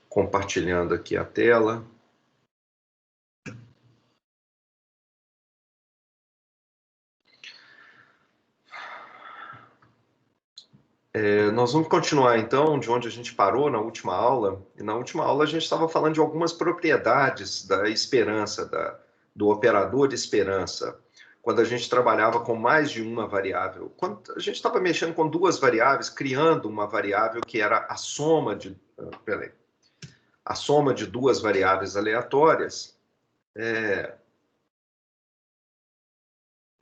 Compartilhando aqui a tela. Nós vamos continuar, então, de onde a gente parou na última aula. E na última aula a gente estava falando de algumas propriedades da esperança, do operador de esperança, quando a gente trabalhava com mais de uma variável. Quando a gente estava mexendo com duas variáveis, criando uma variável que era a soma de duas variáveis aleatórias,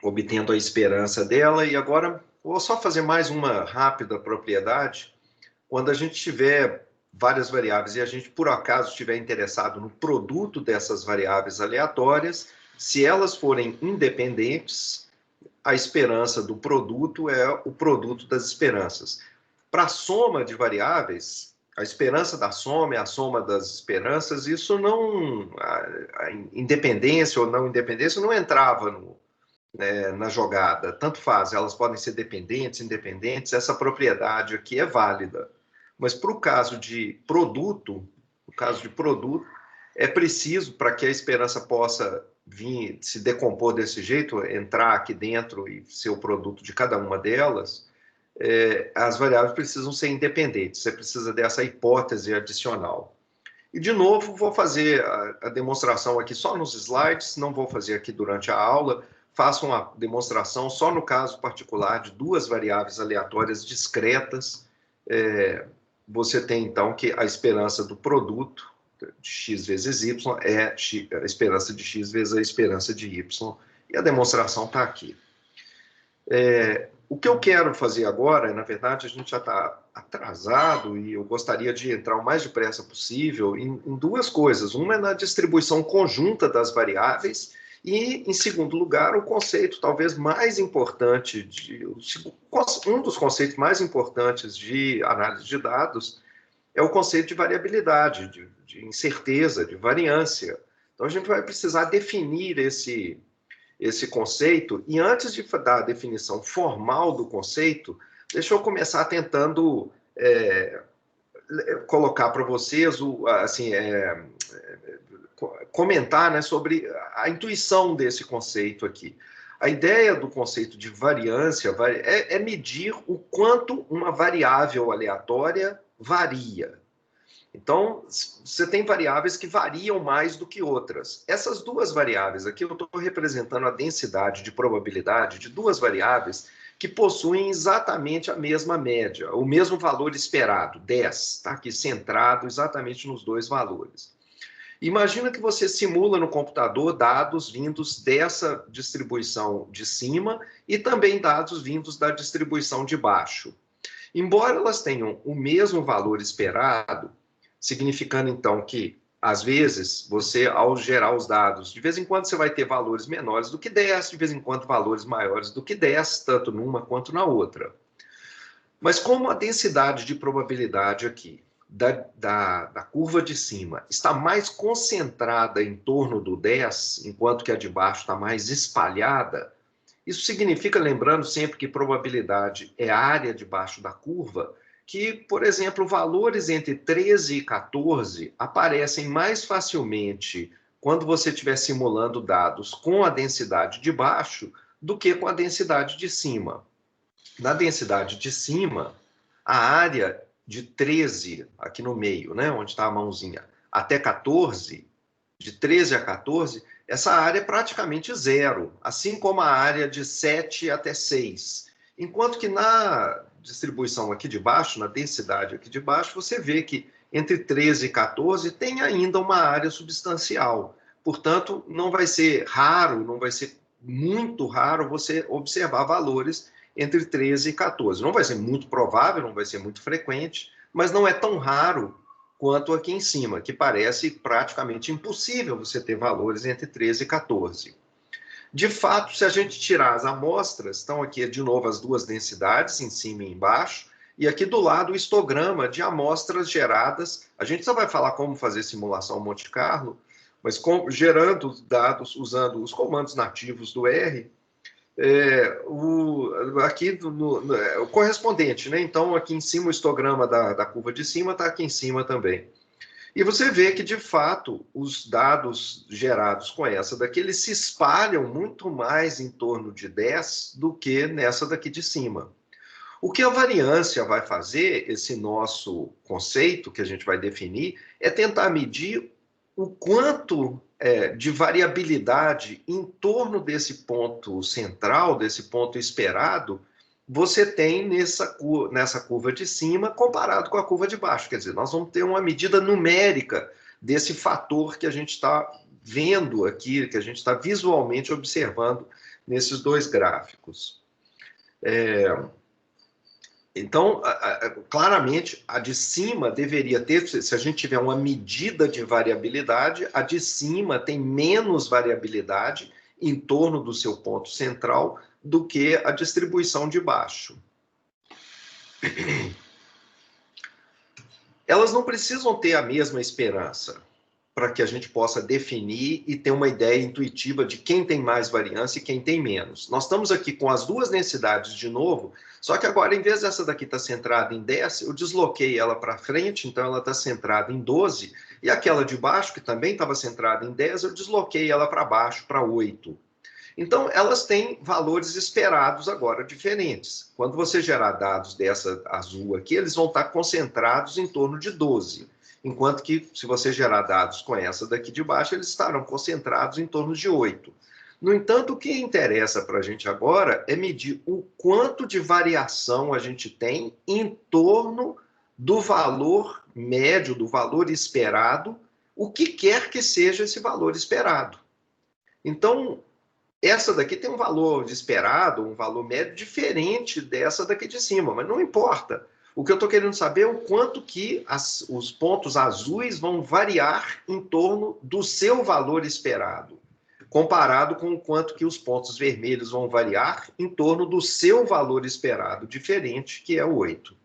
obtendo a esperança dela. E agora vou só fazer mais uma rápida propriedade. Quando a gente tiver várias variáveis e a gente, por acaso, estiver interessado no produto dessas variáveis aleatórias, se elas forem independentes, a esperança do produto é o produto das esperanças. Para a soma de variáveis, a esperança da soma é a soma das esperanças, isso não... A independência ou não independência não entrava na jogada, tanto faz, elas podem ser dependentes, independentes, essa propriedade aqui é válida. Mas para o caso de produto, é preciso, para que a esperança possa vir se decompor desse jeito, entrar aqui dentro e ser o produto de cada uma delas, as variáveis precisam ser independentes, você precisa dessa hipótese adicional. E, de novo, vou fazer a demonstração aqui só nos slides, não vou fazer aqui durante a aula, faço uma demonstração só no caso particular de duas variáveis aleatórias discretas. Você tem, então, que a esperança do produto de x vezes y é a esperança de x vezes a esperança de y, e a demonstração está aqui. O que eu quero fazer agora, na verdade, a gente já está atrasado e eu gostaria de entrar o mais depressa possível em duas coisas. Uma é na distribuição conjunta das variáveis e, em segundo lugar, o conceito talvez mais importante, um dos conceitos mais importantes de análise de dados é o conceito de variabilidade, de incerteza, de variância. Então, a gente vai precisar definir esse conceito, e antes de dar a definição formal do conceito, deixa eu começar tentando colocar para vocês, comentar, né, sobre a intuição desse conceito aqui. A ideia do conceito de variância é medir o quanto uma variável aleatória varia. Então, você tem variáveis que variam mais do que outras. Essas duas variáveis aqui, eu estou representando a densidade de probabilidade de duas variáveis que possuem exatamente a mesma média, o mesmo valor esperado, 10. Está aqui centrado exatamente nos dois valores. Imagina que você simula no computador dados vindos dessa distribuição de cima e também dados vindos da distribuição de baixo. Embora elas tenham o mesmo valor esperado, significando, então, que, às vezes, você, ao gerar os dados, de vez em quando você vai ter valores menores do que 10, de vez em quando valores maiores do que 10, tanto numa quanto na outra. Mas como a densidade de probabilidade aqui, da curva de cima, está mais concentrada em torno do 10, enquanto que a de baixo está mais espalhada, isso significa, lembrando sempre que probabilidade é a área debaixo da curva, que, por exemplo, valores entre 13 e 14 aparecem mais facilmente quando você estiver simulando dados com a densidade de baixo do que com a densidade de cima. Na densidade de cima, a área de 13, aqui no meio, né, onde está a mãozinha, até 14, de 13 a 14, essa área é praticamente zero, assim como a área de 7 até 6. Enquanto que na distribuição aqui de baixo, na densidade aqui de baixo, você vê que entre 13 e 14 tem ainda uma área substancial. Portanto, não vai ser raro, não vai ser muito raro você observar valores entre 13 e 14. Não vai ser muito provável, não vai ser muito frequente, mas não é tão raro quanto aqui em cima, que parece praticamente impossível você ter valores entre 13 e 14. De fato, se a gente tirar as amostras, estão aqui de novo as duas densidades, em cima e embaixo, e aqui do lado o histograma de amostras geradas. A gente só vai falar como fazer simulação Monte Carlo, mas gerando dados usando os comandos nativos do R, aqui o correspondente, né? Então, aqui em cima o histograma da curva de cima está aqui em cima também. E você vê que, de fato, os dados gerados com essa daqui, eles se espalham muito mais em torno de 10 do que nessa daqui de cima. O que a variância vai fazer, esse nosso conceito que a gente vai definir, é tentar medir o quanto de variabilidade em torno desse ponto central, desse ponto esperado, você tem nessa curva de cima comparado com a curva de baixo. Quer dizer, nós vamos ter uma medida numérica desse fator que a gente está vendo aqui, que a gente está visualmente observando nesses dois gráficos. Então, claramente, a de cima deveria ter, se a gente tiver uma medida de variabilidade, a de cima tem menos variabilidade em torno do seu ponto central do que a distribuição de baixo. Elas não precisam ter a mesma esperança para que a gente possa definir e ter uma ideia intuitiva de quem tem mais variância e quem tem menos. Nós estamos aqui com as duas densidades de novo, só que agora, em vez dessa daqui estar centrada em 10, eu desloquei ela para frente, então ela está centrada em 12, e aquela de baixo, que também estava centrada em 10, eu desloquei ela para baixo, para 8. Então, elas têm valores esperados agora diferentes. Quando você gerar dados dessa azul aqui, eles vão estar concentrados em torno de 12. Enquanto que, se você gerar dados com essa daqui de baixo, eles estarão concentrados em torno de 8. No entanto, o que interessa para a gente agora é medir o quanto de variação a gente tem em torno do valor médio, do valor esperado, o que quer que seja esse valor esperado. Então, essa daqui tem um valor de esperado, um valor médio diferente dessa daqui de cima, mas não importa. O que eu estou querendo saber é o quanto que os pontos azuis vão variar em torno do seu valor esperado, comparado com o quanto que os pontos vermelhos vão variar em torno do seu valor esperado, diferente, que é o 8.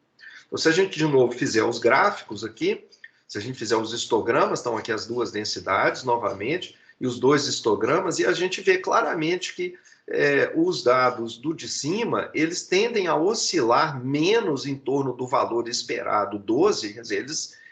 Então, se a gente, de novo, fizer os gráficos aqui, se a gente fizer os histogramas, estão aqui as duas densidades, novamente, e os dois histogramas, e a gente vê claramente que os dados do de cima, eles tendem a oscilar menos em torno do valor esperado 12, quer dizer,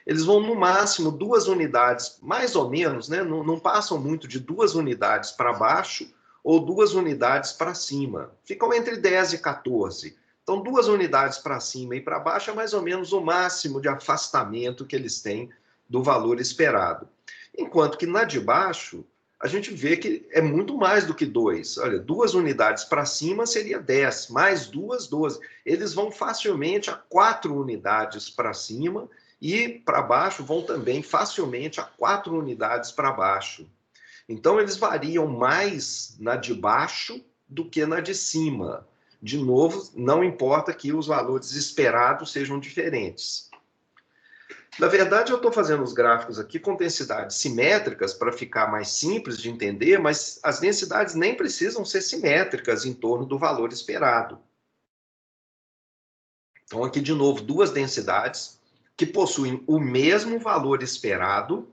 eles vão no máximo 2 unidades, mais ou menos, né? Não passam muito de 2 unidades para baixo ou 2 unidades para cima. Ficam entre 10 e 14. Então, 2 unidades para cima e para baixo é mais ou menos o máximo de afastamento que eles têm do valor esperado. Enquanto que na de baixo, a gente vê que é muito mais do que 2. Olha, 2 unidades para cima seria 10, mais 2, 12. Eles vão facilmente a 4 unidades para cima e para baixo vão também facilmente a 4 unidades para baixo. Então, eles variam mais na de baixo do que na de cima. De novo, não importa que os valores esperados sejam diferentes. Na verdade, eu estou fazendo os gráficos aqui com densidades simétricas para ficar mais simples de entender, mas as densidades nem precisam ser simétricas em torno do valor esperado. Então, aqui de novo, duas densidades que possuem o mesmo valor esperado.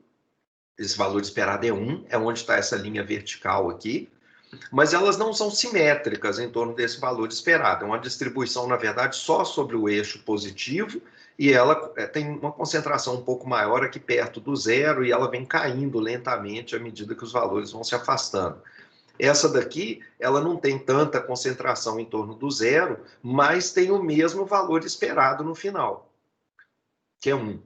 Esse valor esperado é 1, é onde está essa linha vertical aqui, mas elas não são simétricas em torno desse valor esperado. É uma distribuição, na verdade, só sobre o eixo positivo, e ela tem uma concentração um pouco maior aqui perto do zero, e ela vem caindo lentamente à medida que os valores vão se afastando. Essa daqui, ela não tem tanta concentração em torno do zero, mas tem o mesmo valor esperado no final, que é 1.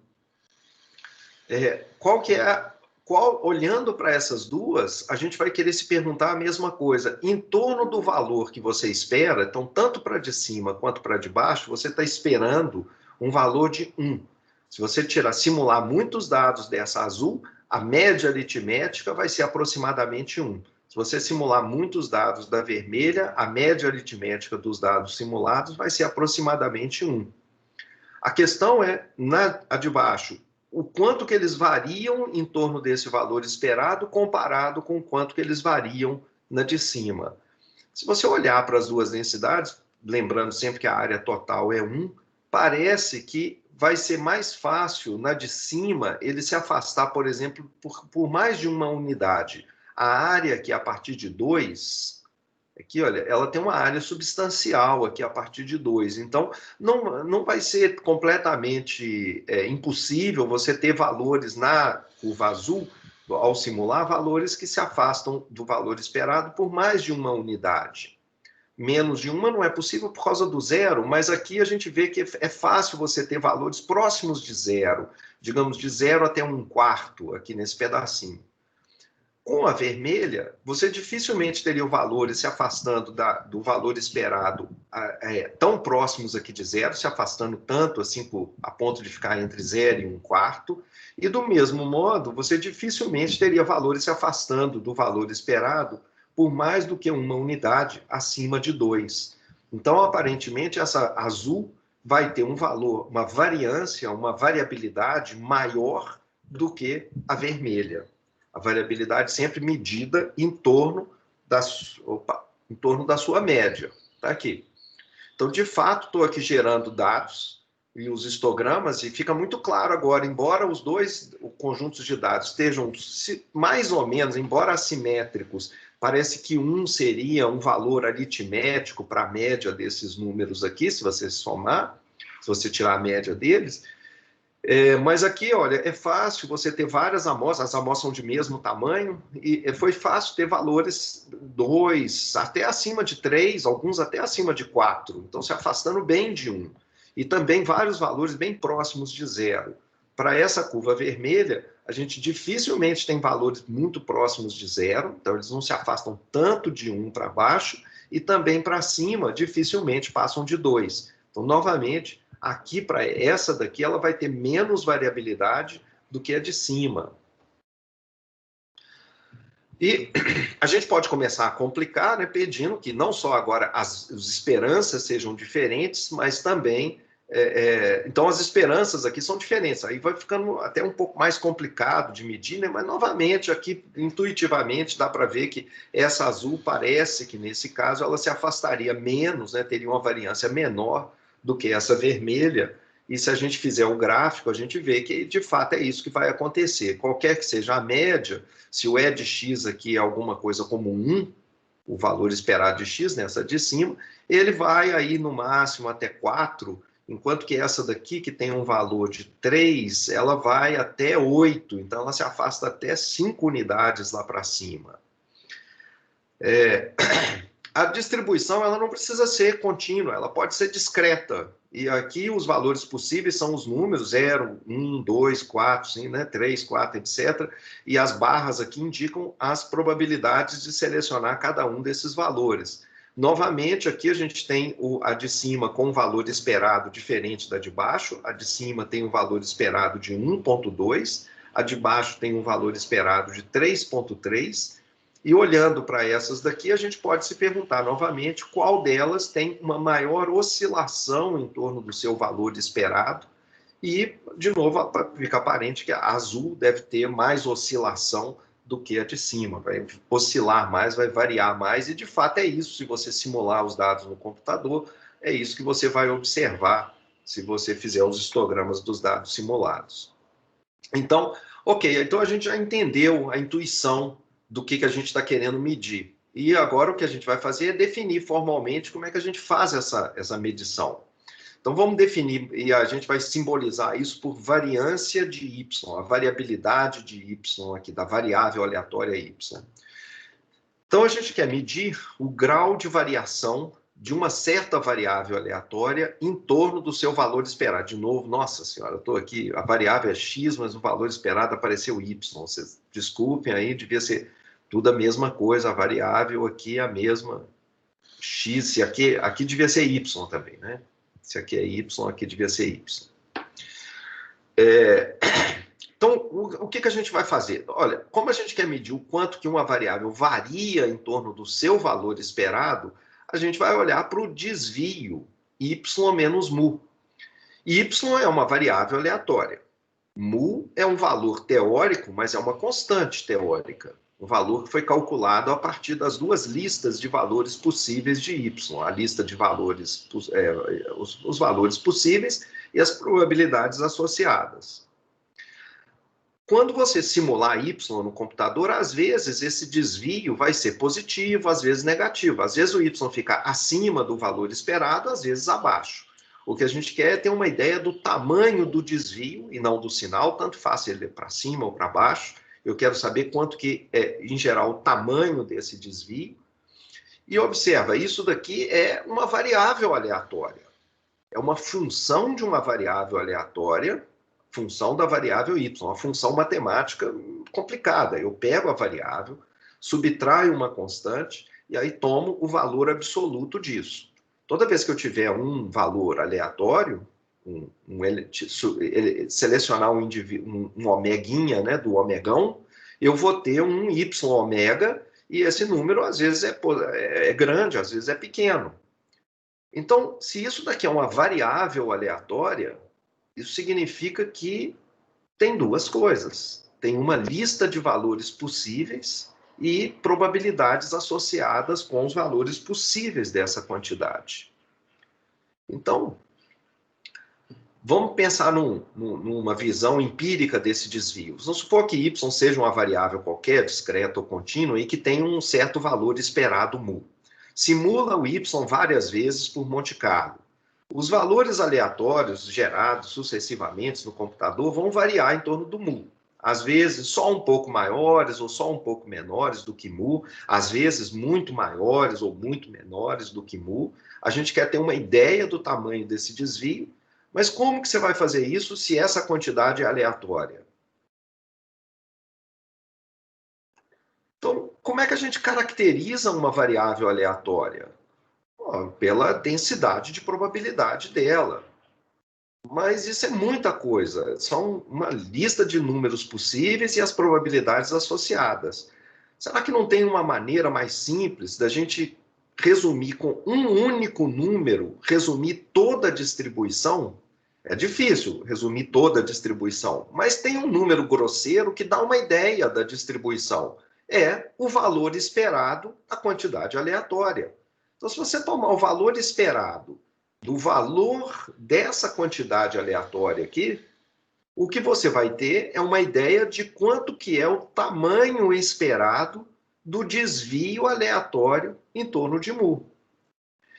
Olhando para essas duas, a gente vai querer se perguntar a mesma coisa. Em torno do valor que você espera, então, tanto para de cima quanto para de baixo, você está esperando um valor de 1. Se você simular muitos dados dessa azul, a média aritmética vai ser aproximadamente 1. Se você simular muitos dados da vermelha, a média aritmética dos dados simulados vai ser aproximadamente 1. A questão é, a de baixo, o quanto que eles variam em torno desse valor esperado comparado com o quanto que eles variam na de cima. Se você olhar para as duas densidades, lembrando sempre que a área total é 1, parece que vai ser mais fácil na de cima ele se afastar, por exemplo, por mais de uma unidade. A área que a partir de 2, Aqui, olha, ela tem uma área substancial aqui a partir de 2. Então, não vai ser completamente impossível você ter valores na curva azul, ao simular, valores que se afastam do valor esperado por mais de uma unidade. Menos de uma não é possível por causa do zero, mas aqui a gente vê que é fácil você ter valores próximos de zero, digamos de 0 até 1/4, aqui nesse pedacinho. Com a vermelha, você dificilmente teria valores se afastando do valor esperado tão próximos aqui de zero, se afastando tanto assim a ponto de ficar entre 0 e 1/4, e do mesmo modo, você dificilmente teria valores se afastando do valor esperado por mais do que uma unidade acima de 2. Então, aparentemente, essa azul vai ter um valor, uma variância, uma variabilidade maior do que a vermelha. A variabilidade sempre medida em torno em torno da sua média. Está aqui. Então, de fato, estou aqui gerando dados e os histogramas, e fica muito claro agora, embora os dois conjuntos de dados estejam mais ou menos, embora assimétricos, parece que um seria um valor aritmético para a média desses números aqui, se você somar, se você tirar a média deles. Mas aqui, olha, é fácil você ter várias amostras, as amostras são de mesmo tamanho, e foi fácil ter valores 2, até acima de 3, alguns até acima de 4, então se afastando bem de 1. E também vários valores bem próximos de 0. Para essa curva vermelha, a gente dificilmente tem valores muito próximos de 0, então eles não se afastam tanto de 1 para baixo, e também para cima, dificilmente passam de 2. Então, novamente, aqui, para essa daqui, ela vai ter menos variabilidade do que a de cima. E a gente pode começar a complicar, né, pedindo que não só agora as esperanças sejam diferentes, mas também... então, as esperanças aqui são diferentes. Aí vai ficando até um pouco mais complicado de medir, né? Mas, novamente, aqui, intuitivamente, dá para ver que essa azul parece que, nesse caso, ela se afastaria menos, né? Teria uma variância menor do que essa vermelha, e se a gente fizer o gráfico, a gente vê que, de fato, é isso que vai acontecer. Qualquer que seja a média, se o E de x aqui é alguma coisa como 1, o valor esperado de x, nessa de cima, ele vai aí, no máximo, até 4, enquanto que essa daqui, que tem um valor de 3, ela vai até 8, então ela se afasta até 5 unidades lá para cima. A distribuição, ela não precisa ser contínua, ela pode ser discreta. E aqui os valores possíveis são os números 0, 1, 2, 4, sim, né? 3, 4, etc. E as barras aqui indicam as probabilidades de selecionar cada um desses valores. Novamente, aqui a gente tem a de cima com um valor esperado diferente da de baixo. A de cima tem um valor esperado de 1,2, a de baixo tem um valor esperado de 3,3. E olhando para essas daqui, a gente pode se perguntar novamente qual delas tem uma maior oscilação em torno do seu valor esperado. E, de novo, fica aparente que a azul deve ter mais oscilação do que a de cima. Vai oscilar mais, vai variar mais. E, de fato, é isso. Se você simular os dados no computador, é isso que você vai observar se você fizer os histogramas dos dados simulados. Então, ok. Então, a gente já entendeu a intuição do que a gente está querendo medir. E agora o que a gente vai fazer é definir formalmente como é que a gente faz essa medição. Então vamos definir, e a gente vai simbolizar isso por variância de y, a variabilidade de y aqui, da variável aleatória y. Então a gente quer medir o grau de variação de uma certa variável aleatória em torno do seu valor esperado. De novo, nossa senhora, eu estou aqui, a variável é x, mas o valor esperado apareceu y. Vocês desculpem aí, devia ser tudo a mesma coisa, a variável aqui é a mesma x, se aqui devia ser y também, né? Se aqui é y, aqui devia ser y. Então, o que a gente vai fazer? Olha, como a gente quer medir o quanto que uma variável varia em torno do seu valor esperado, a gente vai olhar para o desvio y menos mu. Y é uma variável aleatória. Mu é um valor teórico, mas é uma constante teórica. Um valor que foi calculado a partir das duas listas de valores possíveis de y. A lista de valores, os valores possíveis e as probabilidades associadas. Quando você simular y no computador, às vezes esse desvio vai ser positivo, às vezes negativo. Às vezes o y fica acima do valor esperado, às vezes abaixo. O que a gente quer é ter uma ideia do tamanho do desvio e não do sinal, tanto faz ele para cima ou para baixo. Eu quero saber quanto que é, em geral, o tamanho desse desvio. E observa, isso daqui é uma variável aleatória. É uma função de uma variável aleatória, função da variável y, uma função matemática complicada. Eu pego a variável, subtraio uma constante e aí tomo o valor absoluto disso. Toda vez que eu tiver um valor aleatório, selecionar um omeguinha, né, do omegão, eu vou ter um y ômega e esse número às vezes é grande, às vezes é pequeno. Então, se isso daqui é uma variável aleatória, isso significa que tem duas coisas. Tem uma lista de valores possíveis e probabilidades associadas com os valores possíveis dessa quantidade. Então, vamos pensar numa visão empírica desse desvio. Vamos supor que y seja uma variável qualquer, discreta ou contínua, e que tenha um certo valor esperado mu. Simula o y várias vezes por Monte Carlo. Os valores aleatórios gerados sucessivamente no computador vão variar em torno do mu. Às vezes só um pouco maiores ou só um pouco menores do que mu, às vezes muito maiores ou muito menores do que mu. A gente quer ter uma ideia do tamanho desse desvio, mas como que você vai fazer isso se essa quantidade é aleatória? Então, como é que a gente caracteriza uma variável aleatória? Pela densidade de probabilidade dela. Mas isso é muita coisa. São uma lista de números possíveis e as probabilidades associadas. Será que não tem uma maneira mais simples da gente resumir com um único número, resumir toda a distribuição? É difícil resumir toda a distribuição, mas tem um número grosseiro que dá uma ideia da distribuição. É o valor esperado da quantidade aleatória. Então, se você tomar o valor esperado do valor dessa quantidade aleatória aqui, o que você vai ter é uma ideia de quanto que é o tamanho esperado do desvio aleatório em torno de mu.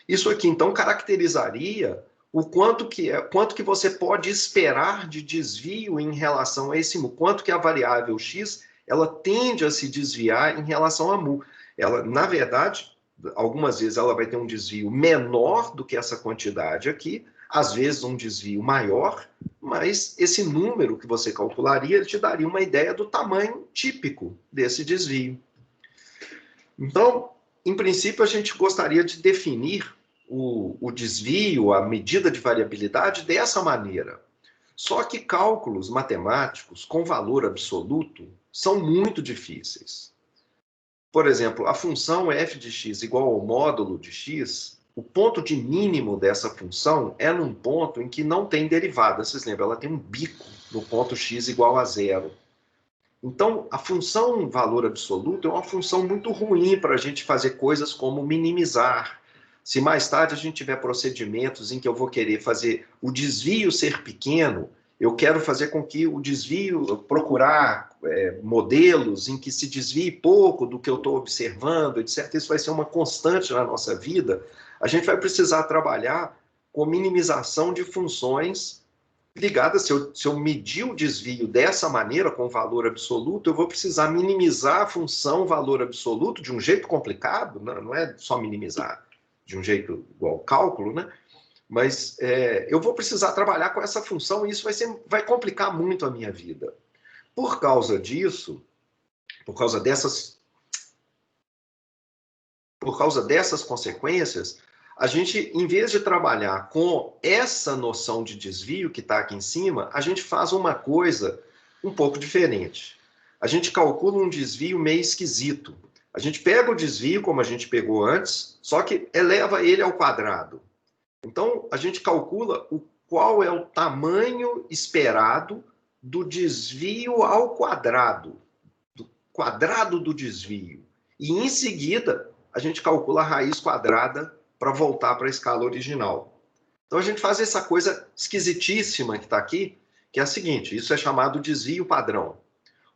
Isso aqui, então, caracterizaria o quanto que você pode esperar de desvio em relação a esse mu, quanto que a variável x ela tende a se desviar em relação a mu. Ela, na verdade, algumas vezes ela vai ter um desvio menor do que essa quantidade aqui, às vezes um desvio maior, mas esse número que você calcularia, ele te daria uma ideia do tamanho típico desse desvio. Então, em princípio, a gente gostaria de definir o desvio, a medida de variabilidade dessa maneira. Só que cálculos matemáticos com valor absoluto são muito difíceis. Por exemplo, a função f de x igual ao módulo de x, o ponto de mínimo dessa função é num ponto em que não tem derivada. Vocês lembram? Ela tem um bico no ponto x igual a zero. Então, a função valor absoluto é uma função muito ruim para a gente fazer coisas como minimizar. Se mais tarde a gente tiver procedimentos em que eu vou querer fazer o desvio ser pequeno, eu quero fazer com que o desvio, procurar modelos em que se desvie pouco do que eu estou observando, etc. Isso vai ser uma constante na nossa vida. A gente vai precisar trabalhar com minimização de funções ligadas. Se eu medir o desvio dessa maneira, com valor absoluto, eu vou precisar minimizar a função valor absoluto de um jeito complicado, não é só minimizar de um jeito igual ao cálculo, né? Mas eu vou precisar trabalhar com essa função e isso vai complicar muito a minha vida. Por causa disso, por causa dessas consequências, a gente, em vez de trabalhar com essa noção de desvio que está aqui em cima, a gente faz uma coisa um pouco diferente. A gente calcula um desvio meio esquisito. A gente pega o desvio, como a gente pegou antes, só que eleva ele ao quadrado. Então, a gente calcula qual é o tamanho esperado do desvio ao quadrado, do quadrado do desvio. E, em seguida, a gente calcula a raiz quadrada para voltar para a escala original. Então, a gente faz essa coisa esquisitíssima que está aqui, que é a seguinte: isso é chamado desvio padrão.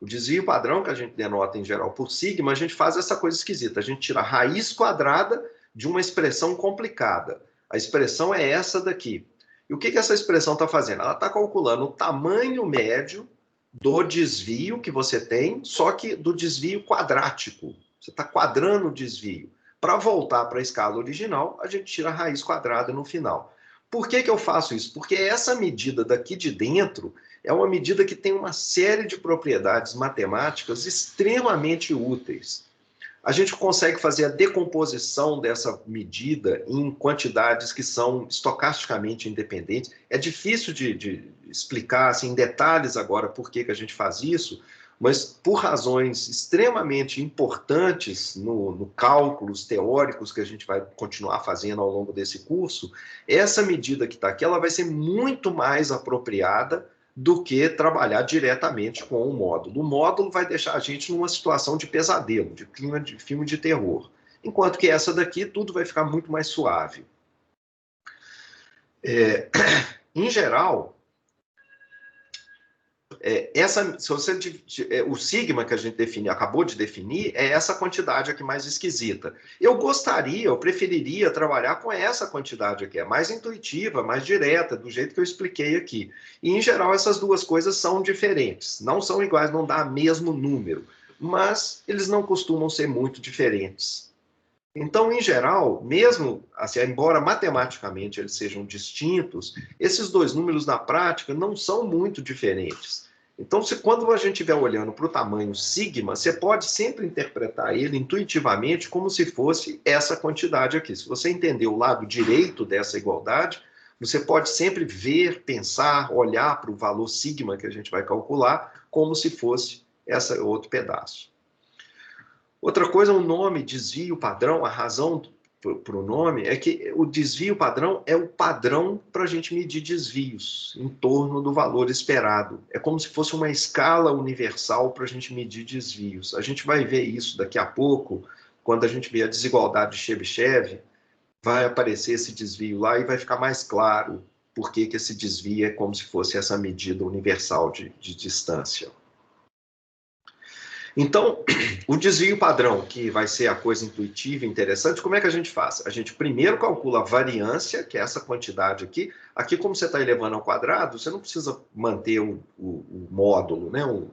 O desvio padrão, que a gente denota em geral por sigma, a gente faz essa coisa esquisita. A gente tira a raiz quadrada de uma expressão complicada. A expressão é essa daqui. E o que essa expressão está fazendo? Ela está calculando o tamanho médio do desvio que você tem, só que do desvio quadrático. Você está quadrando o desvio. Para voltar para a escala original, a gente tira a raiz quadrada no final. Por que eu faço isso? Porque essa medida daqui de dentro é uma medida que tem uma série de propriedades matemáticas extremamente úteis. A gente consegue fazer a decomposição dessa medida em quantidades que são estocasticamente independentes. É difícil de explicar assim, em detalhes agora por que a gente faz isso, mas por razões extremamente importantes no cálculos teóricos que a gente vai continuar fazendo ao longo desse curso, essa medida que está aqui, ela vai ser muito mais apropriada do que trabalhar diretamente com o módulo. O módulo vai deixar a gente numa situação de pesadelo, de clima de filme de terror. Enquanto que essa daqui, tudo vai ficar muito mais suave. Em geral, se você, o sigma que a gente acabou de definir, é essa quantidade aqui mais esquisita. Eu preferiria trabalhar com essa quantidade aqui, é mais intuitiva, mais direta, do jeito que eu expliquei aqui. E, em geral, essas duas coisas são diferentes, não são iguais, não dá o mesmo número, mas eles não costumam ser muito diferentes. Então, em geral, mesmo assim, embora matematicamente eles sejam distintos, esses dois números na prática não são muito diferentes. Então, quando a gente estiver olhando para o tamanho sigma, você pode sempre interpretar ele intuitivamente como se fosse essa quantidade aqui. Se você entender o lado direito dessa igualdade, você pode sempre ver, pensar, olhar para o valor sigma que a gente vai calcular como se fosse esse outro pedaço. Outra coisa, o nome desvio padrão, a razão para o nome é que o desvio padrão é o padrão para a gente medir desvios em torno do valor esperado. É como se fosse uma escala universal para a gente medir desvios. A gente vai ver isso daqui a pouco, quando a gente vê a desigualdade de Chebyshev, vai aparecer esse desvio lá e vai ficar mais claro por que esse desvio é como se fosse essa medida universal de distância. Então, o desvio padrão, que vai ser a coisa intuitiva e interessante, como é que a gente faz? A gente primeiro calcula a variância, que é essa quantidade aqui. Aqui, como você está elevando ao quadrado, você não precisa manter o módulo, né? o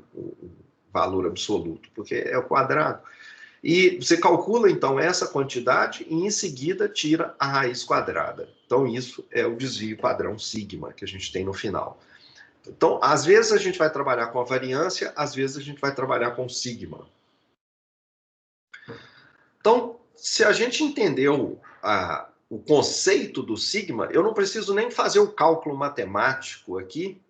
valor absoluto, porque é o quadrado. E você calcula, então, essa quantidade e, em seguida, tira a raiz quadrada. Então, isso é o desvio padrão sigma que a gente tem no final. Então, às vezes a gente vai trabalhar com a variância, às vezes a gente vai trabalhar com sigma. Então, se a gente entendeu o conceito do sigma, eu não preciso nem fazer o cálculo matemático aqui,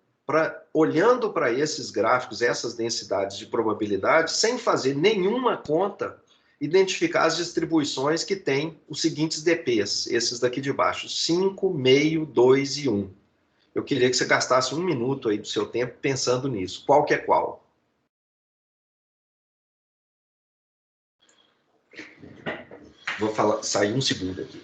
olhando para esses gráficos, essas densidades de probabilidade, sem fazer nenhuma conta, identificar as distribuições que têm os seguintes DPs, esses daqui de baixo, 5, meio, 2 e 1. Eu queria que você gastasse 1 minuto aí do seu tempo pensando nisso. Qual que é qual? Vou sair 1 segundo aqui.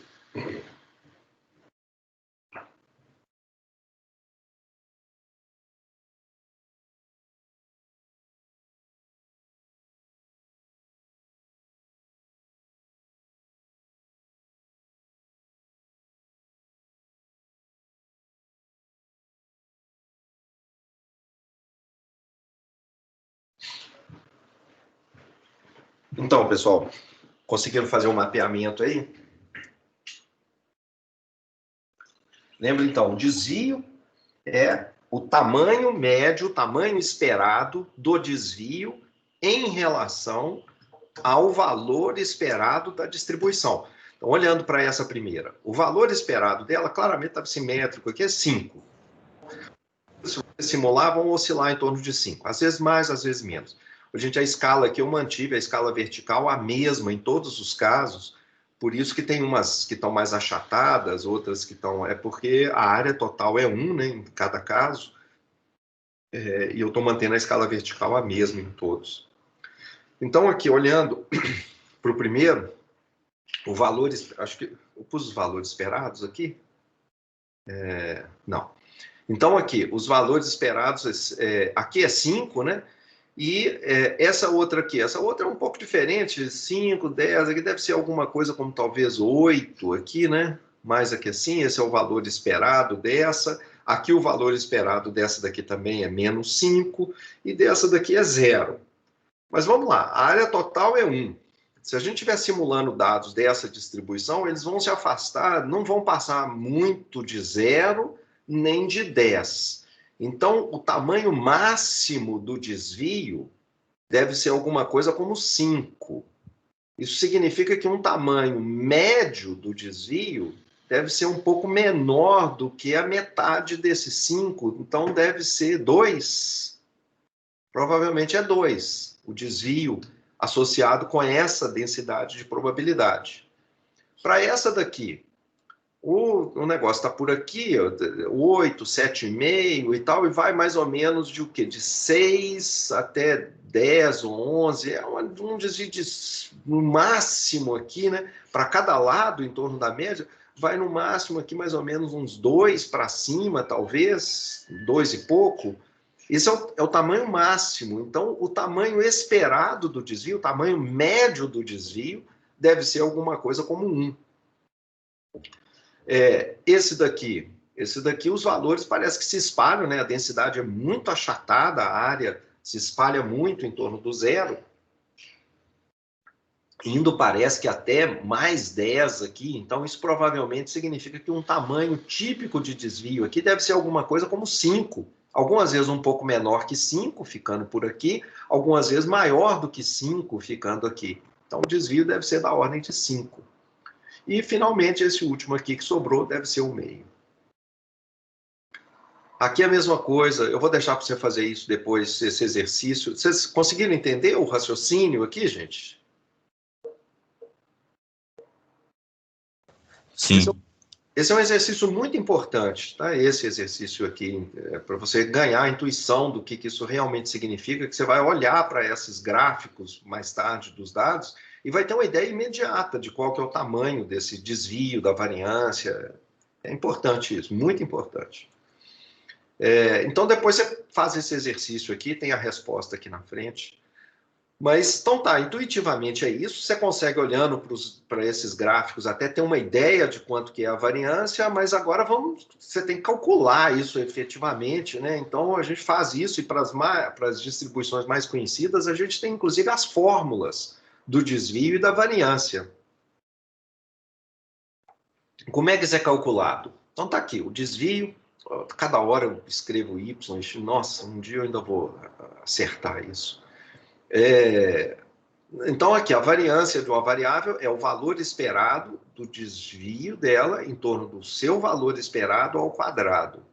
Então, pessoal, conseguiram fazer um mapeamento aí? Lembra, então, o desvio é o tamanho médio, o tamanho esperado do desvio em relação ao valor esperado da distribuição. Então, olhando para essa primeira, o valor esperado dela claramente está simétrico aqui, é 5. Se você simular, vão oscilar em torno de 5. Às vezes mais, às vezes menos. Gente, a escala que eu mantive, a escala vertical, a mesma em todos os casos. Por isso que tem umas que estão mais achatadas, outras que estão... É porque a área total é 1, né, em cada caso. E eu estou mantendo a escala vertical a mesma em todos. Então, aqui, olhando para o primeiro, o valor... Acho que eu pus os valores esperados aqui. Não. Então, aqui, os valores esperados... aqui é 5, né? E essa outra aqui, essa outra é um pouco diferente, 5, 10, aqui deve ser alguma coisa como talvez 8 aqui, né? Mais aqui assim, esse é o valor esperado dessa. Aqui o valor esperado dessa daqui também é menos 5, e dessa daqui é 0. Mas vamos lá, a área total é 1. Se a gente estiver simulando dados dessa distribuição, eles vão se afastar, não vão passar muito de 0, nem de 10. Então, o tamanho máximo do desvio deve ser alguma coisa como 5. Isso significa que um tamanho médio do desvio deve ser um pouco menor do que a metade desses 5. Então, deve ser 2. Provavelmente é 2, o desvio associado com essa densidade de probabilidade. Para essa daqui, o negócio está por aqui, 8, 7,5 e tal, e vai mais ou menos de o quê? De 6 até 10 ou 11, é um desvio no máximo aqui, né? Para cada lado, em torno da média, vai no máximo aqui mais ou menos uns 2 para cima, talvez, 2 e pouco. Esse é o tamanho máximo. Então, o tamanho esperado do desvio, o tamanho médio do desvio, deve ser alguma coisa como 1. Esse daqui, os valores parece que se espalham, né? A densidade é muito achatada, a área se espalha muito em torno do 0. Indo parece que até mais 10 aqui, então isso provavelmente significa que um tamanho típico de desvio aqui deve ser alguma coisa como 5. Algumas vezes um pouco menor que 5, ficando por aqui, algumas vezes maior do que 5, ficando aqui. Então o desvio deve ser da ordem de 5. E, finalmente, esse último aqui que sobrou deve ser o meio. Aqui é a mesma coisa, eu vou deixar para você fazer isso depois, esse exercício. Vocês conseguiram entender o raciocínio aqui, gente? Sim. Esse é um exercício muito importante, tá? Esse exercício aqui, para você ganhar a intuição do que isso realmente significa, que você vai olhar para esses gráficos mais tarde dos dados e vai ter uma ideia imediata de qual que é o tamanho desse desvio, da variância. É importante isso, muito importante. Então, depois você faz esse exercício aqui, tem a resposta aqui na frente. Mas, então tá, intuitivamente é isso. Você consegue, olhando para esses gráficos, até ter uma ideia de quanto que é a variância, mas agora você tem que calcular isso efetivamente, né? Então, a gente faz isso, e para as distribuições mais conhecidas, a gente tem, inclusive, as fórmulas do desvio e da variância. Como é que isso é calculado? Então, tá aqui, o desvio, cada hora eu escrevo Y, nossa, um dia eu ainda vou acertar isso. Então, aqui, a variância de uma variável é o valor esperado do desvio dela em torno do seu valor esperado ao quadrado.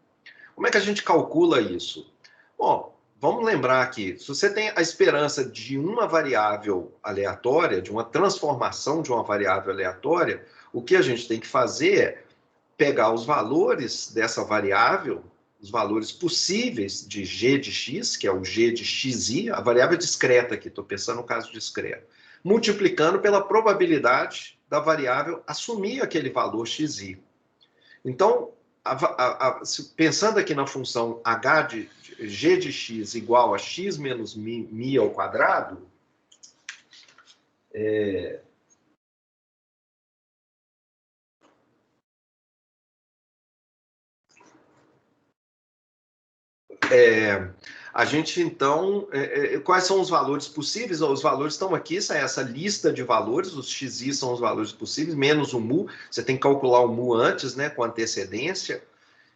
Como é que a gente calcula isso? Bom, vamos lembrar aqui, se você tem a esperança de uma variável aleatória, de uma transformação de uma variável aleatória, o que a gente tem que fazer é pegar os valores dessa variável, os valores possíveis de g de x, que é o g de xi, a variável discreta aqui, estou pensando no caso discreto, multiplicando pela probabilidade da variável assumir aquele valor xi. Então, pensando aqui na função h de g de x igual a x menos mi ao quadrado, a gente, então, quais são os valores possíveis? Os valores estão aqui, essa lista de valores, os xi são os valores possíveis, menos o mu, você tem que calcular o mu antes, né, com antecedência,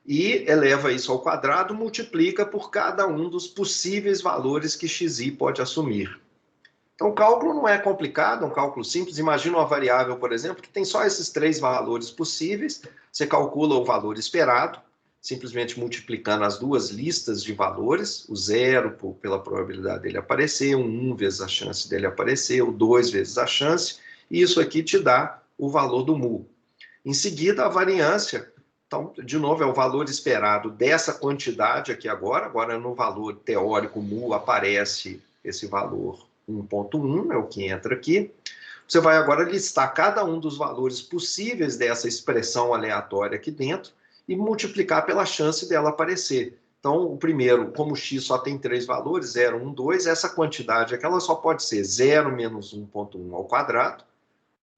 e eleva isso ao quadrado, multiplica por cada um dos possíveis valores que xi pode assumir. Então, o cálculo não é complicado, é um cálculo simples. Imagina uma variável, por exemplo, que tem só esses 3 valores possíveis, você calcula o valor esperado, simplesmente multiplicando as duas listas de valores, o 0 pela probabilidade dele aparecer, o 1 vezes a chance dele aparecer, o 2 vezes a chance, e isso aqui te dá o valor do mu. Em seguida, a variância, então, de novo, é o valor esperado dessa quantidade aqui agora no valor teórico mu aparece esse valor 1,1, é o que entra aqui. Você vai agora listar cada um dos valores possíveis dessa expressão aleatória aqui dentro, e multiplicar pela chance dela aparecer. Então, o primeiro, como o x só tem 3 valores, 0, 1, 2, essa quantidade aqui, ela só pode ser 0 menos 1,1 ao quadrado,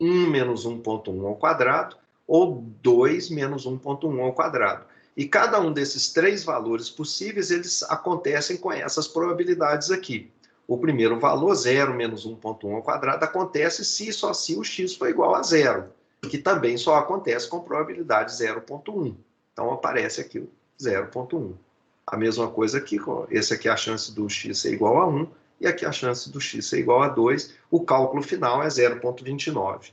1 menos 1,1 ao quadrado, ou 2 menos 1,1 ao quadrado. E cada um desses 3 valores possíveis, eles acontecem com essas probabilidades aqui. O primeiro valor, 0 menos 1,1 ao quadrado, acontece se e só se o x for igual a 0, que também só acontece com probabilidade 0,1. Então, aparece aqui o 0,1. A mesma coisa aqui, esse aqui é a chance do x ser igual a 1, e aqui a chance do x ser igual a 2. O cálculo final é 0,29.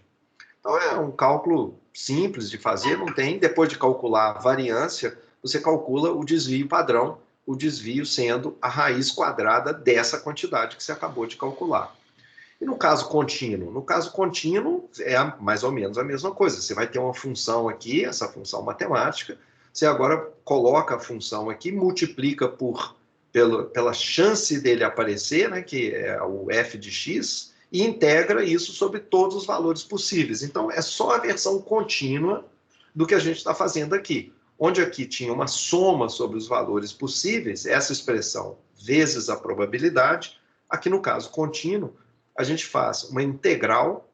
Então, é um cálculo simples de fazer, não tem. Depois de calcular a variância, você calcula o desvio padrão, o desvio sendo a raiz quadrada dessa quantidade que você acabou de calcular. E no caso contínuo? No caso contínuo, é mais ou menos a mesma coisa. Você vai ter uma função aqui, essa função matemática, você agora coloca a função aqui, multiplica pela chance dele aparecer, né, que é o f de x, e integra isso sobre todos os valores possíveis. Então, é só a versão contínua do que a gente está fazendo aqui. Onde aqui tinha uma soma sobre os valores possíveis, essa expressão vezes a probabilidade, aqui no caso contínuo, a gente faz uma integral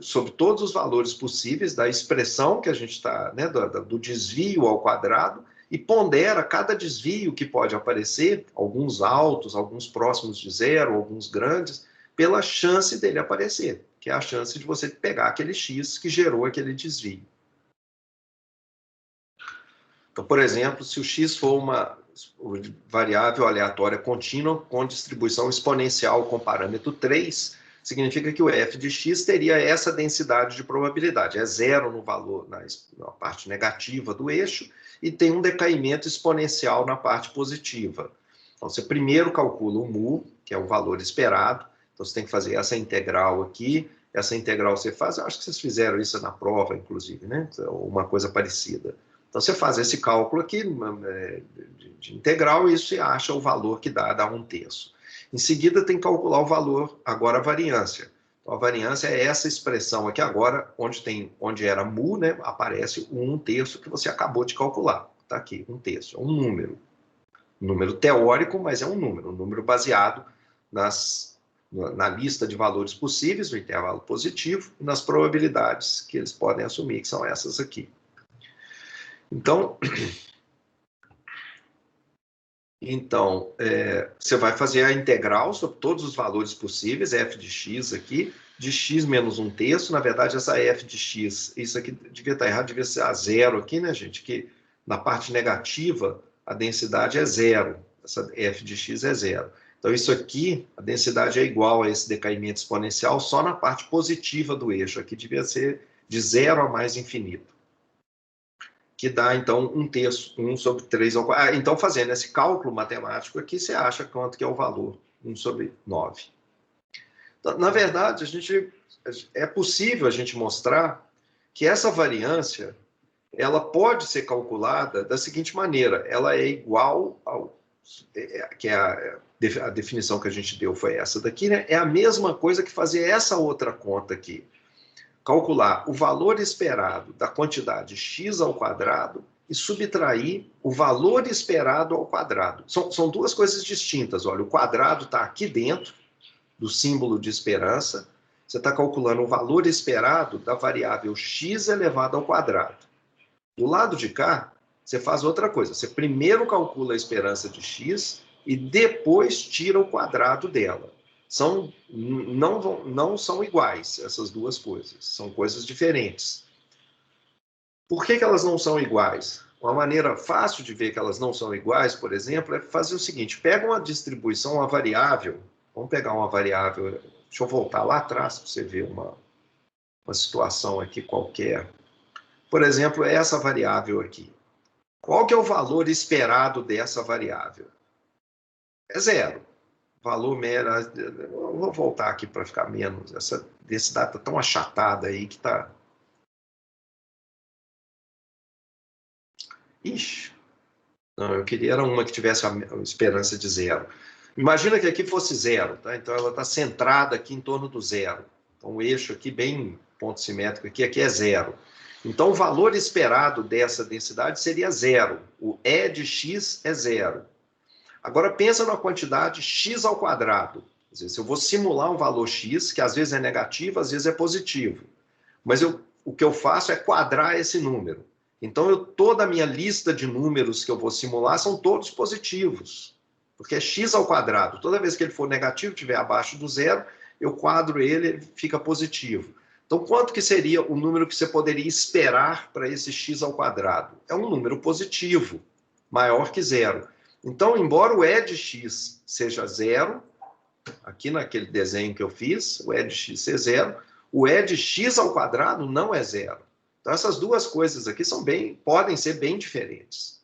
sobre todos os valores possíveis da expressão que a gente está, né, do desvio ao quadrado, e pondera cada desvio que pode aparecer, alguns altos, alguns próximos de zero, alguns grandes, pela chance dele aparecer, que é a chance de você pegar aquele x que gerou aquele desvio. Então, por exemplo, se o x for uma variável aleatória contínua com distribuição exponencial com parâmetro 3, significa que o f de x teria essa densidade de probabilidade. É zero no valor, na parte negativa do eixo, e tem um decaimento exponencial na parte positiva. Então, você primeiro calcula o mu, que é o valor esperado. Então, você tem que fazer essa integral aqui. Essa integral você faz, acho que vocês fizeram isso na prova, inclusive, né? Uma coisa parecida. Então, você faz esse cálculo aqui de integral e isso você acha o valor que dá 1/3. Em seguida, tem que calcular o valor, agora a variância. Então, a variância é essa expressão aqui agora, onde era mu, né, aparece o 1/3 que você acabou de calcular. Está aqui, 1/3, é um número. Um número teórico, mas é um número baseado na lista de valores possíveis, no intervalo positivo, e nas probabilidades que eles podem assumir, que são essas aqui. Então, você vai fazer a integral sobre todos os valores possíveis, f de x aqui, de x menos 1/3. Na verdade, essa f de x, isso aqui devia estar errado, devia ser a zero aqui, né, gente? Que na parte negativa, a densidade é zero. Essa f de x é zero. Então, isso aqui, a densidade é igual a esse decaimento exponencial só na parte positiva do eixo. Aqui devia ser de zero a mais infinito, que dá, então, 1/3, 1 sobre 3 ao quadrado. Então, fazendo esse cálculo matemático aqui, você acha quanto que é o valor, 1 sobre 9. Então, na verdade, é possível a gente mostrar que essa variância, ela pode ser calculada da seguinte maneira, ela é igual ao... que é a definição que a gente deu foi essa daqui, né? É a mesma coisa que fazer essa outra conta aqui. Calcular o valor esperado da quantidade x ao quadrado e subtrair o valor esperado ao quadrado. São duas coisas distintas. Olha, o quadrado está aqui dentro do símbolo de esperança. Você está calculando o valor esperado da variável x elevado ao quadrado. Do lado de cá, você faz outra coisa. Você primeiro calcula a esperança de x e depois tira o quadrado dela. Não são iguais essas duas coisas, são coisas diferentes. Por que elas não são iguais? Uma maneira fácil de ver que elas não são iguais, por exemplo, é fazer o seguinte: pega uma distribuição, uma variável, vamos pegar uma variável, deixa eu voltar lá atrás para você ver uma situação aqui qualquer. Por exemplo, essa variável aqui. Qual que é o valor esperado dessa variável? É zero. Valor médio, eu vou voltar aqui para ficar menos, essa densidade está tão achatada aí que está... Ixi, não, eu queria era uma que tivesse a esperança de zero. Imagina que aqui fosse zero, tá? Então ela está centrada aqui em torno do zero. Então o eixo aqui, bem ponto simétrico aqui é zero. Então, o valor esperado dessa densidade seria zero. O E de x é zero. Agora, pensa na quantidade x ao quadrado. Quer dizer, se eu vou simular um valor x, que às vezes é negativo, às vezes é positivo. Mas o que eu faço é quadrar esse número. Então, toda a minha lista de números que eu vou simular são todos positivos. Porque é x ao quadrado. Toda vez que ele for negativo, estiver abaixo do zero, eu quadro ele, ele fica positivo. Então, quanto que seria o número que você poderia esperar para esse x ao quadrado? É um número positivo, maior que zero. Então, embora o E de x seja zero, aqui naquele desenho que eu fiz, o E de x é zero, o E de x ao quadrado não é zero. Então, essas duas coisas aqui podem ser bem diferentes.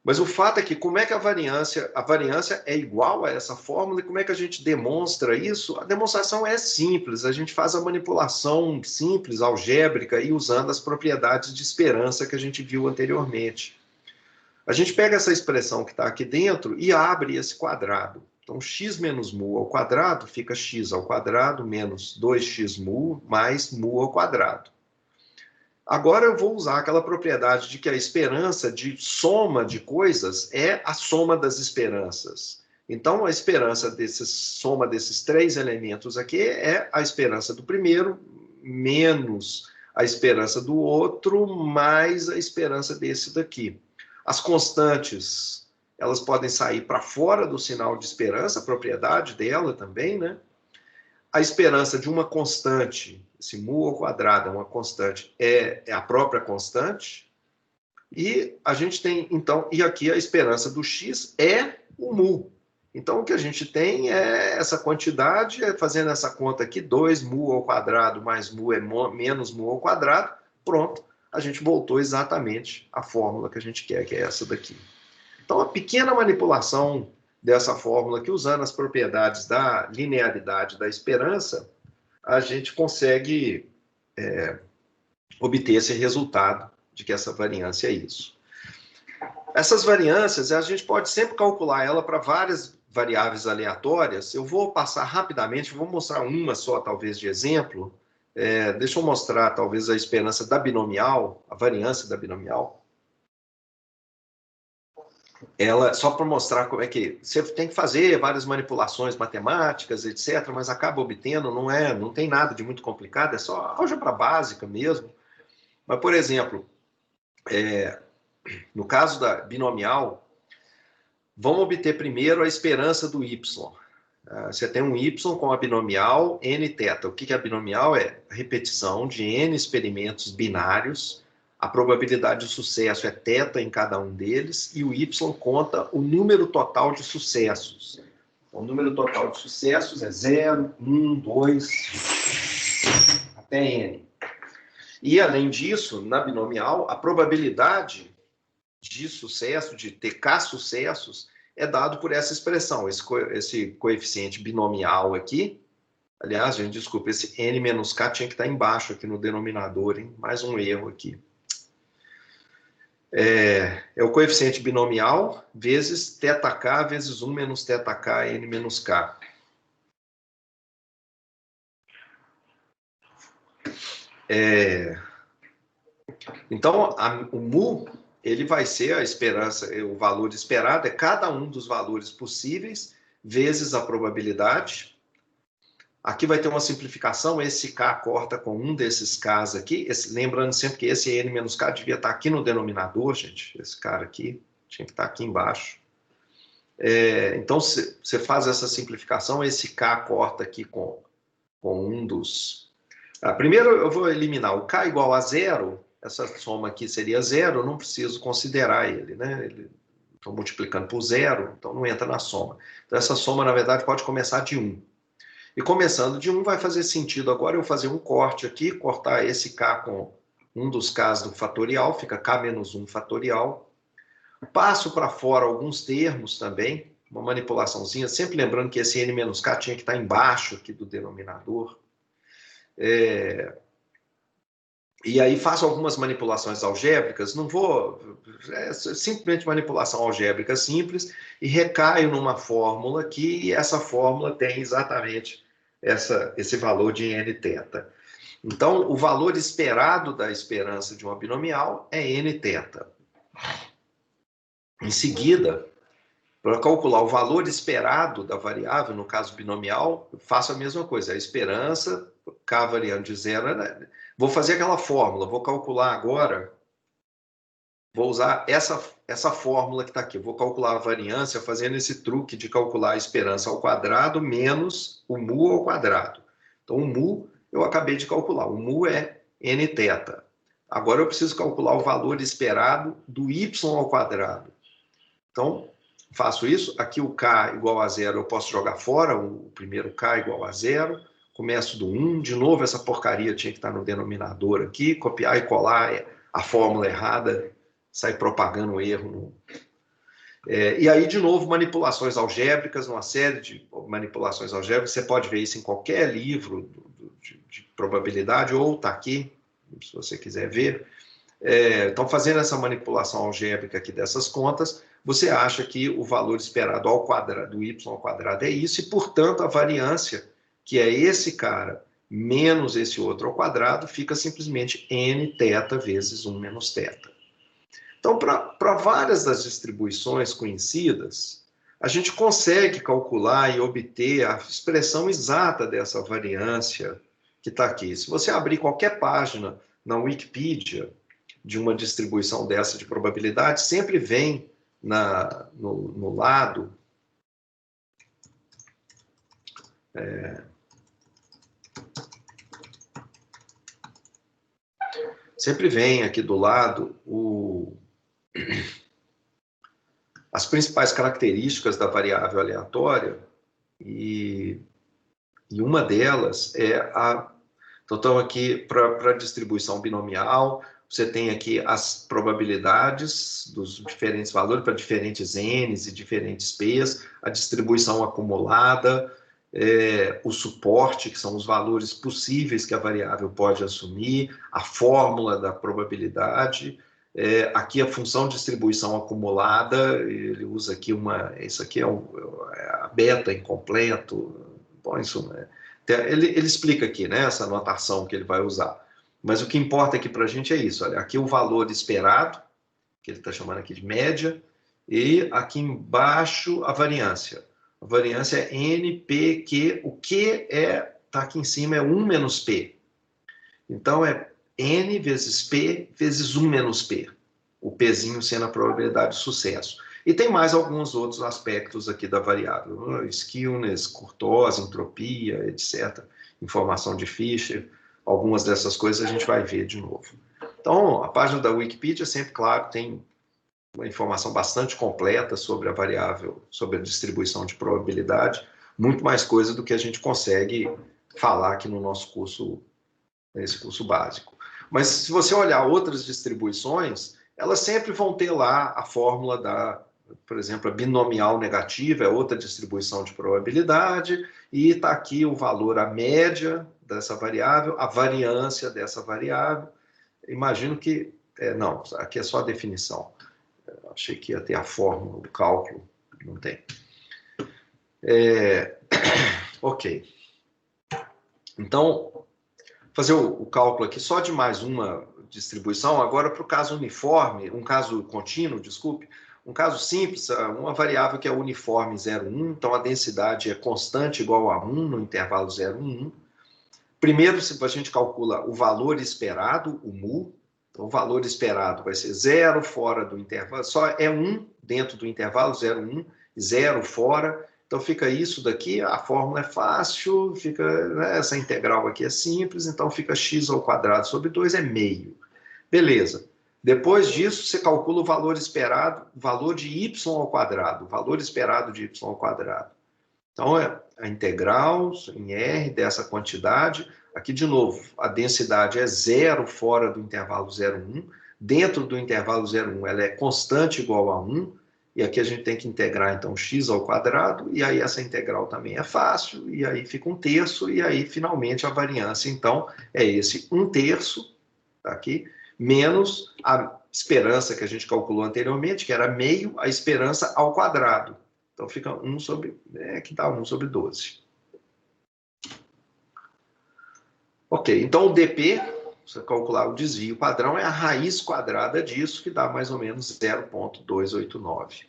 Mas o fato é que como é que a variância é igual a essa fórmula e como é que a gente demonstra isso? A demonstração é simples, a gente faz a manipulação simples, algébrica, e usando as propriedades de esperança que a gente viu anteriormente. A gente pega essa expressão que está aqui dentro e abre esse quadrado. Então, x menos mu ao quadrado fica x ao quadrado menos 2x mu mais mu ao quadrado. Agora eu vou usar aquela propriedade de que a esperança de soma de coisas é a soma das esperanças. Então, a esperança soma desses três elementos aqui é a esperança do primeiro menos a esperança do outro mais a esperança desse daqui. As constantes, elas podem sair para fora do sinal de esperança, a propriedade dela também, né? A esperança de uma constante, esse mu ao quadrado é uma constante, é a própria constante. E a gente tem, então, e aqui a esperança do x é o mu. Então, o que a gente tem é essa quantidade, fazendo essa conta aqui, 2 mu ao quadrado mais mu é menos mu ao quadrado, pronto, a gente voltou exatamente à fórmula que a gente quer, que é essa daqui. Então, a pequena manipulação dessa fórmula aqui, usando as propriedades da linearidade da esperança, a gente consegue obter esse resultado de que essa variância é isso. Essas variâncias, a gente pode sempre calcular ela para várias variáveis aleatórias. Eu vou passar rapidamente, vou mostrar uma só, talvez, de exemplo. Deixa eu mostrar, talvez, a esperança da binomial, a variância da binomial. Ela, só para mostrar como é que você tem que fazer várias manipulações matemáticas, etc., mas acaba obtendo, não tem nada de muito complicado, é só álgebra básica mesmo. Mas, por exemplo, no caso da binomial, vamos obter primeiro a esperança do y. Você tem um y com a binomial n-θ. O que é a binomial? É a repetição de n experimentos binários. A probabilidade de sucesso é θ em cada um deles, e o y conta o número total de sucessos. Então, o número total de sucessos é 0, 1, 2, até n. E, além disso, na binomial, a probabilidade de sucesso, de ter k sucessos, é dado por essa expressão, esse coeficiente binomial aqui. Aliás, gente, desculpa, esse n menos k tinha que estar embaixo aqui no denominador, hein? Mais um erro aqui. É o coeficiente binomial vezes θk vezes 1 menos θk n menos k. Então, o mu, ele vai ser a esperança, o valor esperado é cada um dos valores possíveis vezes a probabilidade. Aqui vai ter uma simplificação, esse k corta com um desses k's aqui, lembrando sempre que esse n menos k devia estar aqui no denominador, gente, esse cara aqui tinha que estar aqui embaixo. Então, você faz essa simplificação, esse k corta aqui com um dos... primeiro eu vou eliminar o k igual a zero, essa soma aqui seria zero, eu não preciso considerar ele, né? Estou multiplicando por zero, então não entra na soma. Então, essa soma, na verdade, pode começar de 1. E começando de 1, vai fazer sentido agora eu fazer um corte aqui, cortar esse k com um dos k's do fatorial, fica k menos 1 fatorial. Passo para fora alguns termos também, uma manipulaçãozinha, sempre lembrando que esse n menos k tinha que estar embaixo aqui do denominador. E aí faço algumas manipulações algébricas, não vou... simplesmente manipulação algébrica simples, e recaio numa fórmula aqui, e essa fórmula tem exatamente esse valor de n-θ. Então, o valor esperado da esperança de uma binomial é nθ. Em seguida, para calcular o valor esperado da variável, no caso binomial, eu faço a mesma coisa. A esperança, k variando de zero, né? Vou fazer aquela fórmula, vou calcular agora, vou usar essa fórmula que está aqui. Vou calcular a variância fazendo esse truque de calcular a esperança ao quadrado menos o mu ao quadrado. Então, o mu eu acabei de calcular. O mu é nθ. Agora eu preciso calcular o valor esperado do y ao quadrado. Então, faço isso. Aqui o k igual a zero eu posso jogar fora, o primeiro k igual a zero. Começo do 1. De novo, essa porcaria tinha que estar no denominador aqui. Copiar e colar a fórmula errada, sai propagando o erro. E aí, de novo, manipulações algébricas, uma série de manipulações algébricas. Você pode ver isso em qualquer livro de probabilidade, ou está aqui, se você quiser ver. Então, fazendo essa manipulação algébrica aqui dessas contas, você acha que o valor esperado ao quadrado, do y ao quadrado é isso, e, portanto, a variância, que é esse cara menos esse outro ao quadrado, fica simplesmente nθ vezes 1 menos θ. Então, para várias das distribuições conhecidas, a gente consegue calcular e obter a expressão exata dessa variância que está aqui. Se você abrir qualquer página na Wikipedia de uma distribuição dessa de probabilidade, sempre vem no lado sempre vem aqui do lado as principais características da variável aleatória, e uma delas é então aqui para a distribuição binomial, você tem aqui as probabilidades dos diferentes valores para diferentes n's e diferentes p's, a distribuição acumulada, o suporte, que são os valores possíveis que a variável pode assumir, a fórmula da probabilidade, aqui a função de distribuição acumulada, ele usa aqui isso aqui é a beta incompleto, bom, isso, né? Ele explica aqui, né, essa notação que ele vai usar. Mas o que importa aqui para a gente é isso, olha, aqui o valor esperado, que ele está chamando aqui de média, e aqui embaixo a variância. A variância é NPQ, o Q está aqui em cima, é 1 menos P. Então, é N vezes P vezes 1 menos P. O Pzinho sendo a probabilidade de sucesso. E tem mais alguns outros aspectos aqui da variável. Skewness, kurtosa, entropia, etc. Informação de Fisher. Algumas dessas coisas a gente vai ver de novo. Então, a página da Wikipedia sempre, claro, tem uma informação bastante completa sobre a variável, sobre a distribuição de probabilidade. Muito mais coisa do que a gente consegue falar aqui no nosso curso, nesse curso básico. Mas se você olhar outras distribuições, elas sempre vão ter lá a fórmula por exemplo, a binomial negativa é outra distribuição de probabilidade, e está aqui o valor, a média dessa variável, a variância dessa variável. Imagino que... não, aqui é só a definição. Eu achei que ia ter a fórmula, o cálculo, não tem. Ok. Então, fazer o cálculo aqui só de mais uma distribuição, agora para o caso uniforme, um caso contínuo, desculpe, um caso simples, uma variável que é uniforme 0,1, então a densidade é constante igual a 1 no intervalo 0,1. Primeiro, a gente calcula o valor esperado, o mu, então o valor esperado vai ser 0 fora do intervalo, só é 1 dentro do intervalo 0,1, 0 fora. Então, fica isso daqui, a fórmula é fácil, fica, né, essa integral aqui é simples, então fica x ao quadrado sobre 2 é meio. Beleza. Depois disso, você calcula o valor esperado, o valor de y ao quadrado, o valor esperado de y ao quadrado. Então, é a integral em R dessa quantidade. Aqui, de novo, a densidade é 0 fora do intervalo 0,1. Dentro do intervalo 0,1, ela é constante igual a 1. E aqui a gente tem que integrar, então, x ao quadrado, e aí essa integral também é fácil, e aí fica 1/3, e aí, finalmente, a variância, então, é esse 1/3, tá aqui, menos a esperança que a gente calculou anteriormente, que era meio a esperança ao quadrado. Então, fica 1 sobre, que dá 1 sobre 12. Ok, então o dp, você calcular o desvio padrão, é a raiz quadrada disso, que dá mais ou menos 0,289.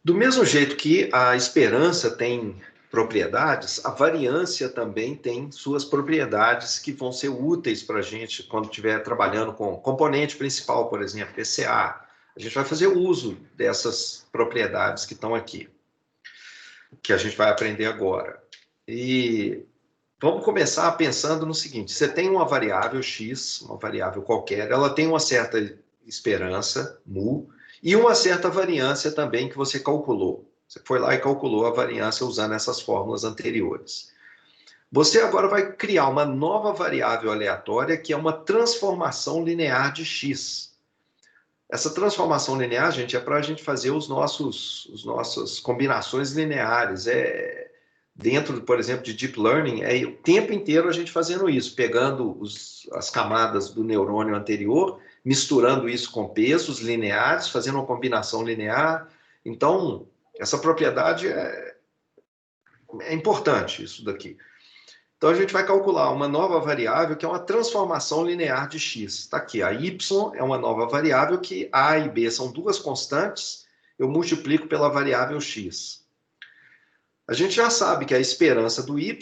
Do mesmo jeito que a esperança tem propriedades, a variância também tem suas propriedades que vão ser úteis para a gente quando estiver trabalhando com componente principal, por exemplo, PCA. A gente vai fazer uso dessas propriedades que estão aqui, que a gente vai aprender agora. E vamos começar pensando no seguinte: você tem uma variável x, uma variável qualquer, ela tem uma certa esperança, mu, e uma certa variância também que você calculou. Você foi lá e calculou a variância usando essas fórmulas anteriores. Você agora vai criar uma nova variável aleatória, que é uma transformação linear de x. Essa transformação linear, gente, é para a gente fazer as nossas combinações lineares. Dentro, por exemplo, de Deep Learning, é o tempo inteiro a gente fazendo isso, pegando as camadas do neurônio anterior, misturando isso com pesos lineares, fazendo uma combinação linear. Então, essa propriedade é importante, isso daqui. Então, a gente vai calcular uma nova variável que é uma transformação linear de x. Está aqui, a y é uma nova variável que a e b são duas constantes, eu multiplico pela variável x. A gente já sabe que a esperança do y,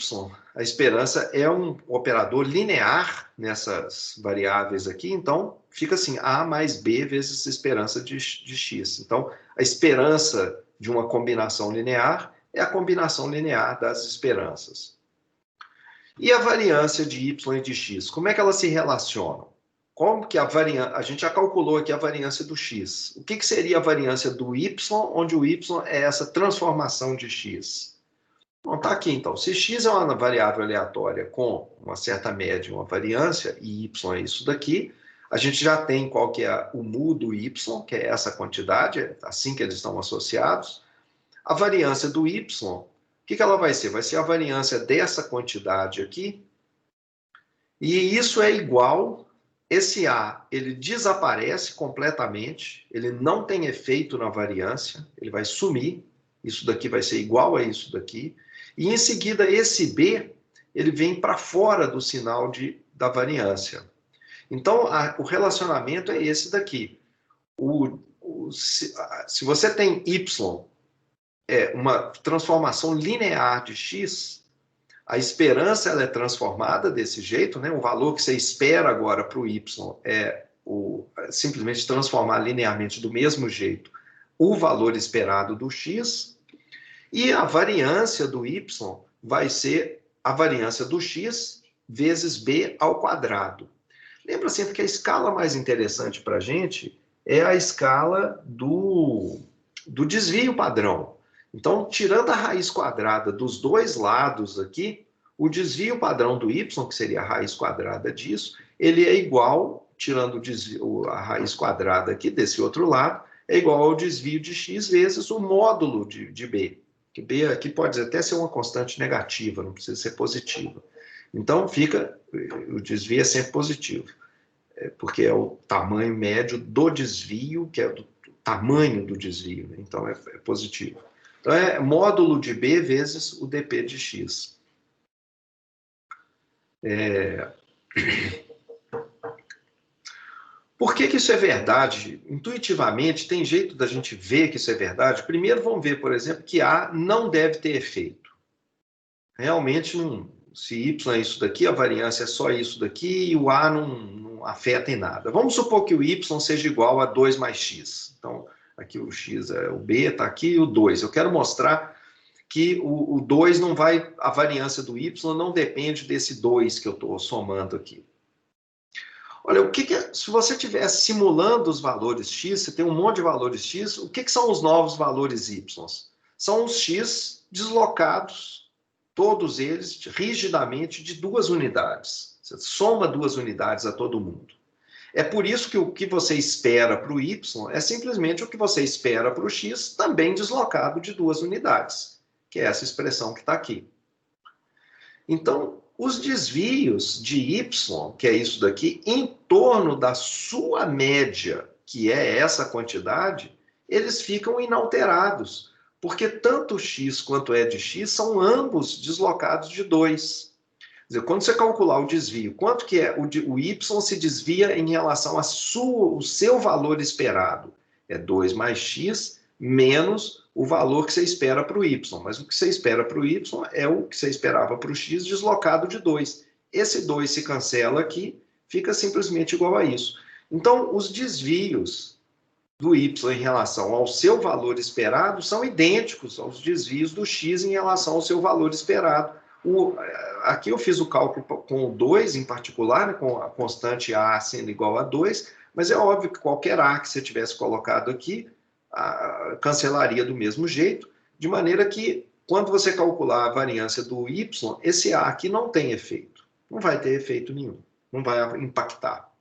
a esperança é um operador linear nessas variáveis aqui, então fica assim, a mais b vezes a esperança de x. Então, a esperança de uma combinação linear é a combinação linear das esperanças. E a variância de y e de x, como é que elas se relacionam? Como que a gente já calculou aqui a variância do x. O que seria a variância do y, onde o y é essa transformação de x? Bom, tá aqui então. Se x é uma variável aleatória com uma certa média, uma variância, e y é isso daqui, a gente já tem qual que é o mu do y, que é essa quantidade, é assim que eles estão associados. A variância do y, o que ela vai ser? Vai ser a variância dessa quantidade aqui, e isso é igual, esse A, ele desaparece completamente, ele não tem efeito na variância, ele vai sumir, isso daqui vai ser igual a isso daqui, e em seguida esse B, ele vem para fora do sinal da variância. Então, o relacionamento é esse daqui. Se você tem Y, uma transformação linear de X, a esperança ela é transformada desse jeito, né? O valor que você espera agora para o y é simplesmente transformar linearmente do mesmo jeito o valor esperado do x, e a variância do y vai ser a variância do x vezes b ao quadrado. Lembra sempre que a escala mais interessante para a gente é a escala do desvio padrão. Então, tirando a raiz quadrada dos dois lados aqui, o desvio padrão do y, que seria a raiz quadrada disso, ele é igual, tirando a raiz quadrada aqui desse outro lado, é igual ao desvio de x vezes o módulo de b. Que b aqui pode até ser uma constante negativa, não precisa ser positiva. Então, o desvio é sempre positivo, porque é o tamanho médio do desvio, que é o tamanho do desvio, né? Então é positivo. Então é módulo de b vezes o dp de x. Por que isso é verdade? Intuitivamente, tem jeito da gente ver que isso é verdade. Primeiro, vamos ver, por exemplo, que A não deve ter efeito. Realmente, se Y é isso daqui, a variância é só isso daqui, e o A não afeta em nada. Vamos supor que o Y seja igual a 2 mais x. Então, aqui o x é o B, está aqui, e o 2. Eu quero mostrar que o 2 não vai, a variância do y não depende desse 2 que eu estou somando aqui. Olha, se você estiver simulando os valores x, você tem um monte de valores x, o que são os novos valores y? São os x deslocados, todos eles rigidamente de 2 unidades. Você soma 2 unidades a todo mundo. É por isso que o que você espera para o y é simplesmente o que você espera para o x, também deslocado de 2 unidades, que é essa expressão que está aqui. Então, os desvios de y, que é isso daqui, em torno da sua média que é essa quantidade, eles ficam inalterados, porque tanto x quanto e de x são ambos deslocados de 2. Quer dizer, quando você calcular o desvio, quanto que é o y se desvia em relação ao seu valor esperado? É 2 mais x menos o valor que você espera para o y. Mas o que você espera para o y é o que você esperava para o x deslocado de 2. Esse 2 se cancela aqui, fica simplesmente igual a isso. Então, os desvios do y em relação ao seu valor esperado são idênticos aos desvios do x em relação ao seu valor esperado. Aqui eu fiz o cálculo com o 2 em particular, né, com a constante a sendo igual a 2, mas é óbvio que qualquer a que você tivesse colocado aqui cancelaria do mesmo jeito, de maneira que quando você calcular a variância do y, esse a aqui não tem efeito. Não vai ter efeito nenhum, não vai impactar.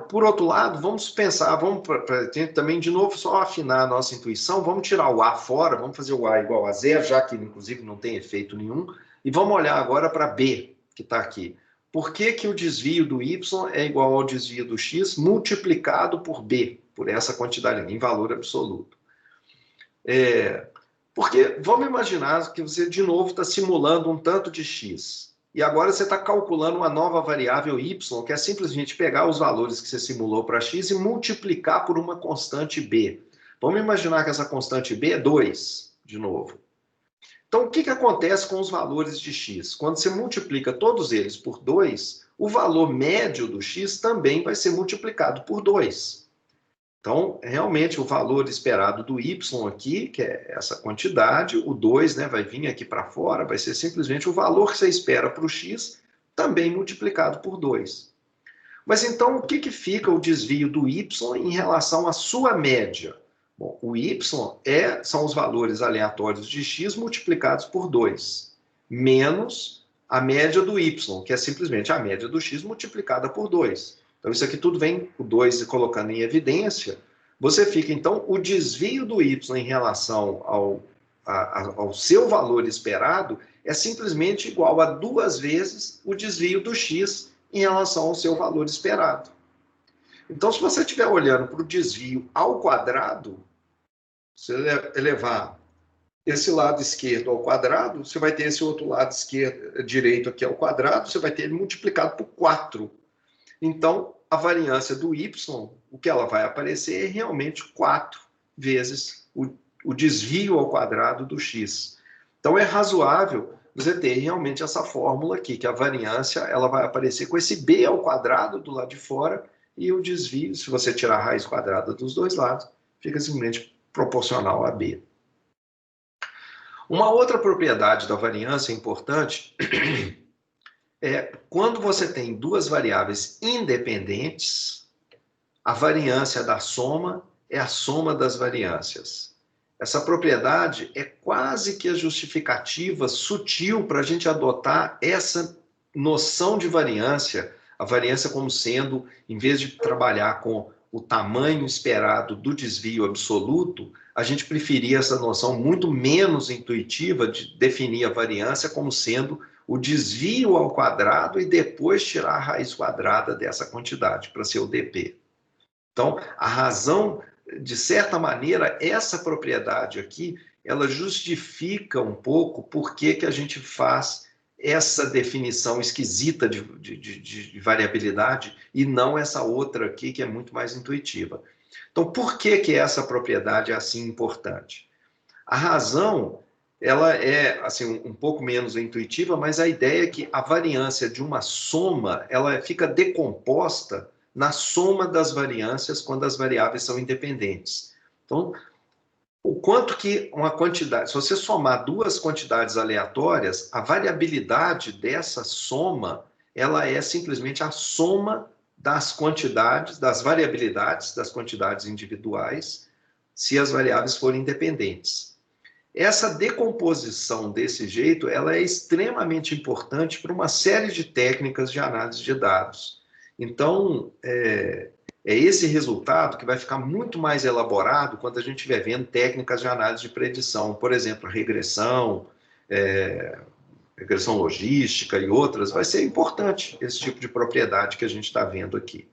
Por outro lado, vamos pensar, vamos também, de novo, só afinar a nossa intuição, vamos tirar o A fora, vamos fazer o A igual a zero, já que, inclusive, não tem efeito nenhum, e vamos olhar agora para B, que está aqui. Por que que o desvio do Y é igual ao desvio do X multiplicado por B, por essa quantidade, em valor absoluto? Porque, vamos imaginar que você, de novo, está simulando um tanto de X. E agora você está calculando uma nova variável y, que é simplesmente pegar os valores que você simulou para x e multiplicar por uma constante b. Vamos imaginar que essa constante b é 2, de novo. Então, o que acontece com os valores de x? Quando você multiplica todos eles por 2, o valor médio do x também vai ser multiplicado por 2. Então, realmente, o valor esperado do y aqui, que é essa quantidade, o 2, né, vai vir aqui para fora, vai ser simplesmente o valor que você espera para o x, também multiplicado por 2. Mas então, o que fica o desvio do y em relação à sua média? Bom, o y são os valores aleatórios de x multiplicados por 2, menos a média do y, que é simplesmente a média do x multiplicada por 2. Então, isso aqui tudo vem, o 2 colocando em evidência. Você fica, então, o desvio do y em relação ao seu valor esperado é simplesmente igual a 2 vezes o desvio do x em relação ao seu valor esperado. Então, se você estiver olhando para o desvio ao quadrado, se você elevar esse lado esquerdo ao quadrado, você vai ter esse outro lado direito aqui ao quadrado, você vai ter ele multiplicado por 4. Então, a variância do y, o que ela vai aparecer é realmente 4 vezes o desvio ao quadrado do x. Então, é razoável você ter realmente essa fórmula aqui, que a variância ela vai aparecer com esse b ao quadrado do lado de fora, e o desvio, se você tirar a raiz quadrada dos dois lados, fica simplesmente proporcional a b. Uma outra propriedade da variância importante quando você tem duas variáveis independentes, a variância da soma é a soma das variâncias. Essa propriedade é quase que a justificativa sutil para a gente adotar essa noção de variância, a variância como sendo, em vez de trabalhar com o tamanho esperado do desvio absoluto, a gente preferia essa noção muito menos intuitiva de definir a variância como sendo o desvio ao quadrado e depois tirar a raiz quadrada dessa quantidade para ser o dp. Então, a razão, de certa maneira, essa propriedade aqui, ela justifica um pouco por que a gente faz essa definição esquisita de variabilidade e não essa outra aqui, que é muito mais intuitiva. Então, por que essa propriedade é assim importante? A razão ela é assim um pouco menos intuitiva, mas a ideia é que a variância de uma soma ela fica decomposta na soma das variâncias quando as variáveis são independentes. Então, o quanto que uma quantidade, se você somar duas quantidades aleatórias, a variabilidade dessa soma ela é simplesmente a soma das quantidades, das variabilidades das quantidades individuais, se as variáveis forem independentes. Essa decomposição desse jeito, ela é extremamente importante para uma série de técnicas de análise de dados. Então, é esse resultado que vai ficar muito mais elaborado quando a gente estiver vendo técnicas de análise de predição, por exemplo, regressão, regressão logística e outras, vai ser importante esse tipo de propriedade que a gente está vendo aqui.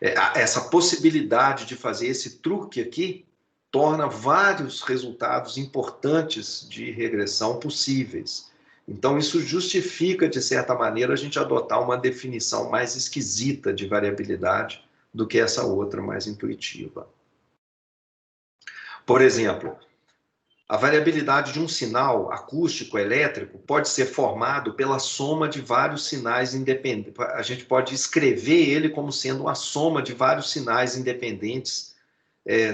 essa possibilidade de fazer esse truque aqui torna vários resultados importantes de regressão possíveis. Então, isso justifica, de certa maneira, a gente adotar uma definição mais esquisita de variabilidade do que essa outra mais intuitiva. Por exemplo, a variabilidade de um sinal acústico elétrico pode ser formado pela soma de vários sinais independentes. A gente pode escrever ele como sendo uma soma de vários sinais independentes,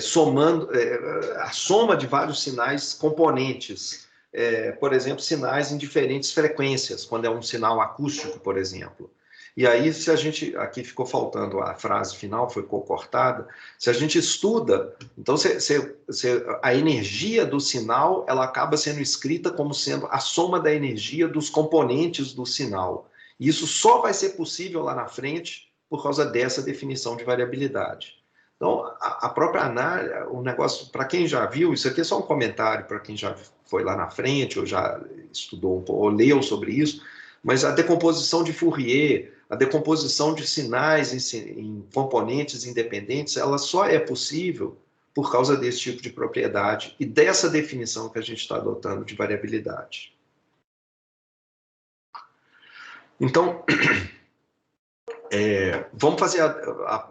somando a soma de vários sinais componentes. Por exemplo, sinais em diferentes frequências, quando é um sinal acústico, por exemplo. E aí, se a gente... Aqui ficou faltando a frase final, foi cortada. Se a gente estuda, então a energia do sinal ela acaba sendo escrita como sendo a soma da energia dos componentes do sinal. E isso só vai ser possível lá na frente por causa dessa definição de variabilidade. Então, a própria análise, o negócio, para quem já viu, isso aqui é só um comentário para quem já foi lá na frente, ou já estudou, ou leu sobre isso, mas a decomposição de Fourier, a decomposição de sinais em componentes independentes, ela só é possível por causa desse tipo de propriedade e dessa definição que a gente está adotando de variabilidade. Então, vamos fazer,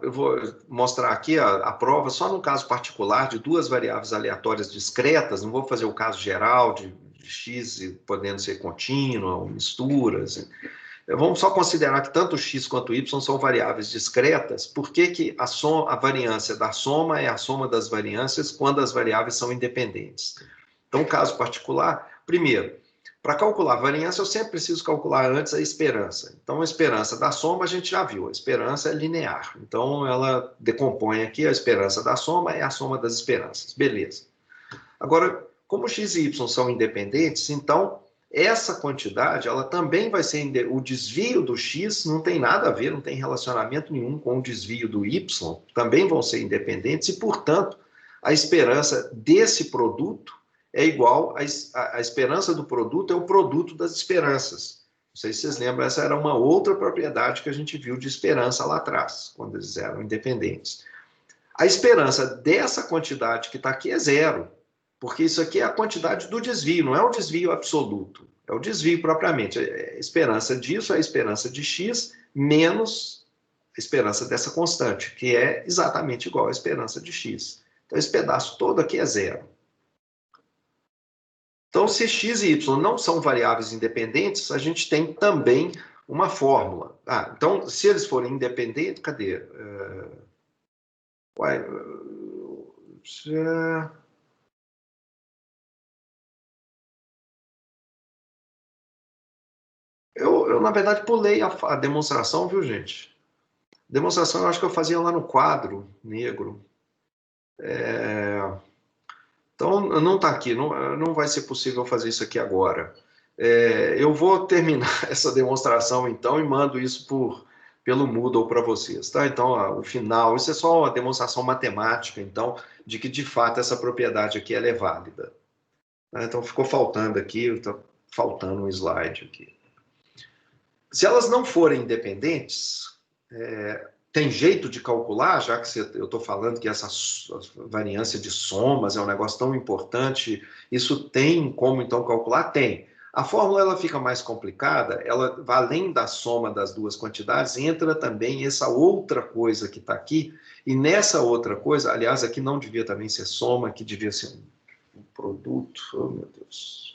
eu vou mostrar aqui a prova só no caso particular de duas variáveis aleatórias discretas, não vou fazer o caso geral de x podendo ser contínua ou misturas. Vamos só considerar que tanto x quanto y são variáveis discretas. Por que a variância da soma é a soma das variâncias quando as variáveis são independentes? Então, caso particular, primeiro, para calcular a variância, eu sempre preciso calcular antes a esperança. Então, a esperança da soma a gente já viu, a esperança é linear. Então, ela decompõe aqui, a esperança da soma é a soma das esperanças. Beleza. Agora, como x e y são independentes, então essa quantidade ela também vai ser... O desvio do x não tem nada a ver, não tem relacionamento nenhum com o desvio do y, também vão ser independentes e, portanto, a esperança desse produto é igual a esperança do produto é o produto das esperanças. Não sei se vocês lembram, essa era uma outra propriedade que a gente viu de esperança lá atrás, quando eles eram independentes. A esperança dessa quantidade que está aqui é zero, porque isso aqui é a quantidade do desvio, não é o desvio absoluto, é o desvio propriamente. A esperança disso é a esperança de x menos a esperança dessa constante, que é exatamente igual à esperança de x. Então, esse pedaço todo aqui é zero. Então, se x e y não são variáveis independentes, a gente tem também uma fórmula. Então, se eles forem independentes, cadê? Eu, na verdade, pulei a demonstração, viu, gente? Demonstração eu acho que eu fazia lá no quadro negro. Então, não está aqui, não vai ser possível fazer isso aqui agora. Eu vou terminar essa demonstração, então, e mando isso pelo Moodle para vocês, tá? Então, o final, isso é só uma demonstração matemática, então, de que, de fato, essa propriedade aqui ela é válida. Então, ficou faltando aqui, está faltando um slide aqui. Se elas não forem independentes, tem jeito de calcular, já que eu estou falando que essa variância de somas é um negócio tão importante, isso tem como, então, calcular? Tem. A fórmula ela fica mais complicada, ela, além da soma das duas quantidades, entra também essa outra coisa que está aqui, e nessa outra coisa, aliás, aqui não devia também ser soma, aqui devia ser um produto, oh meu Deus...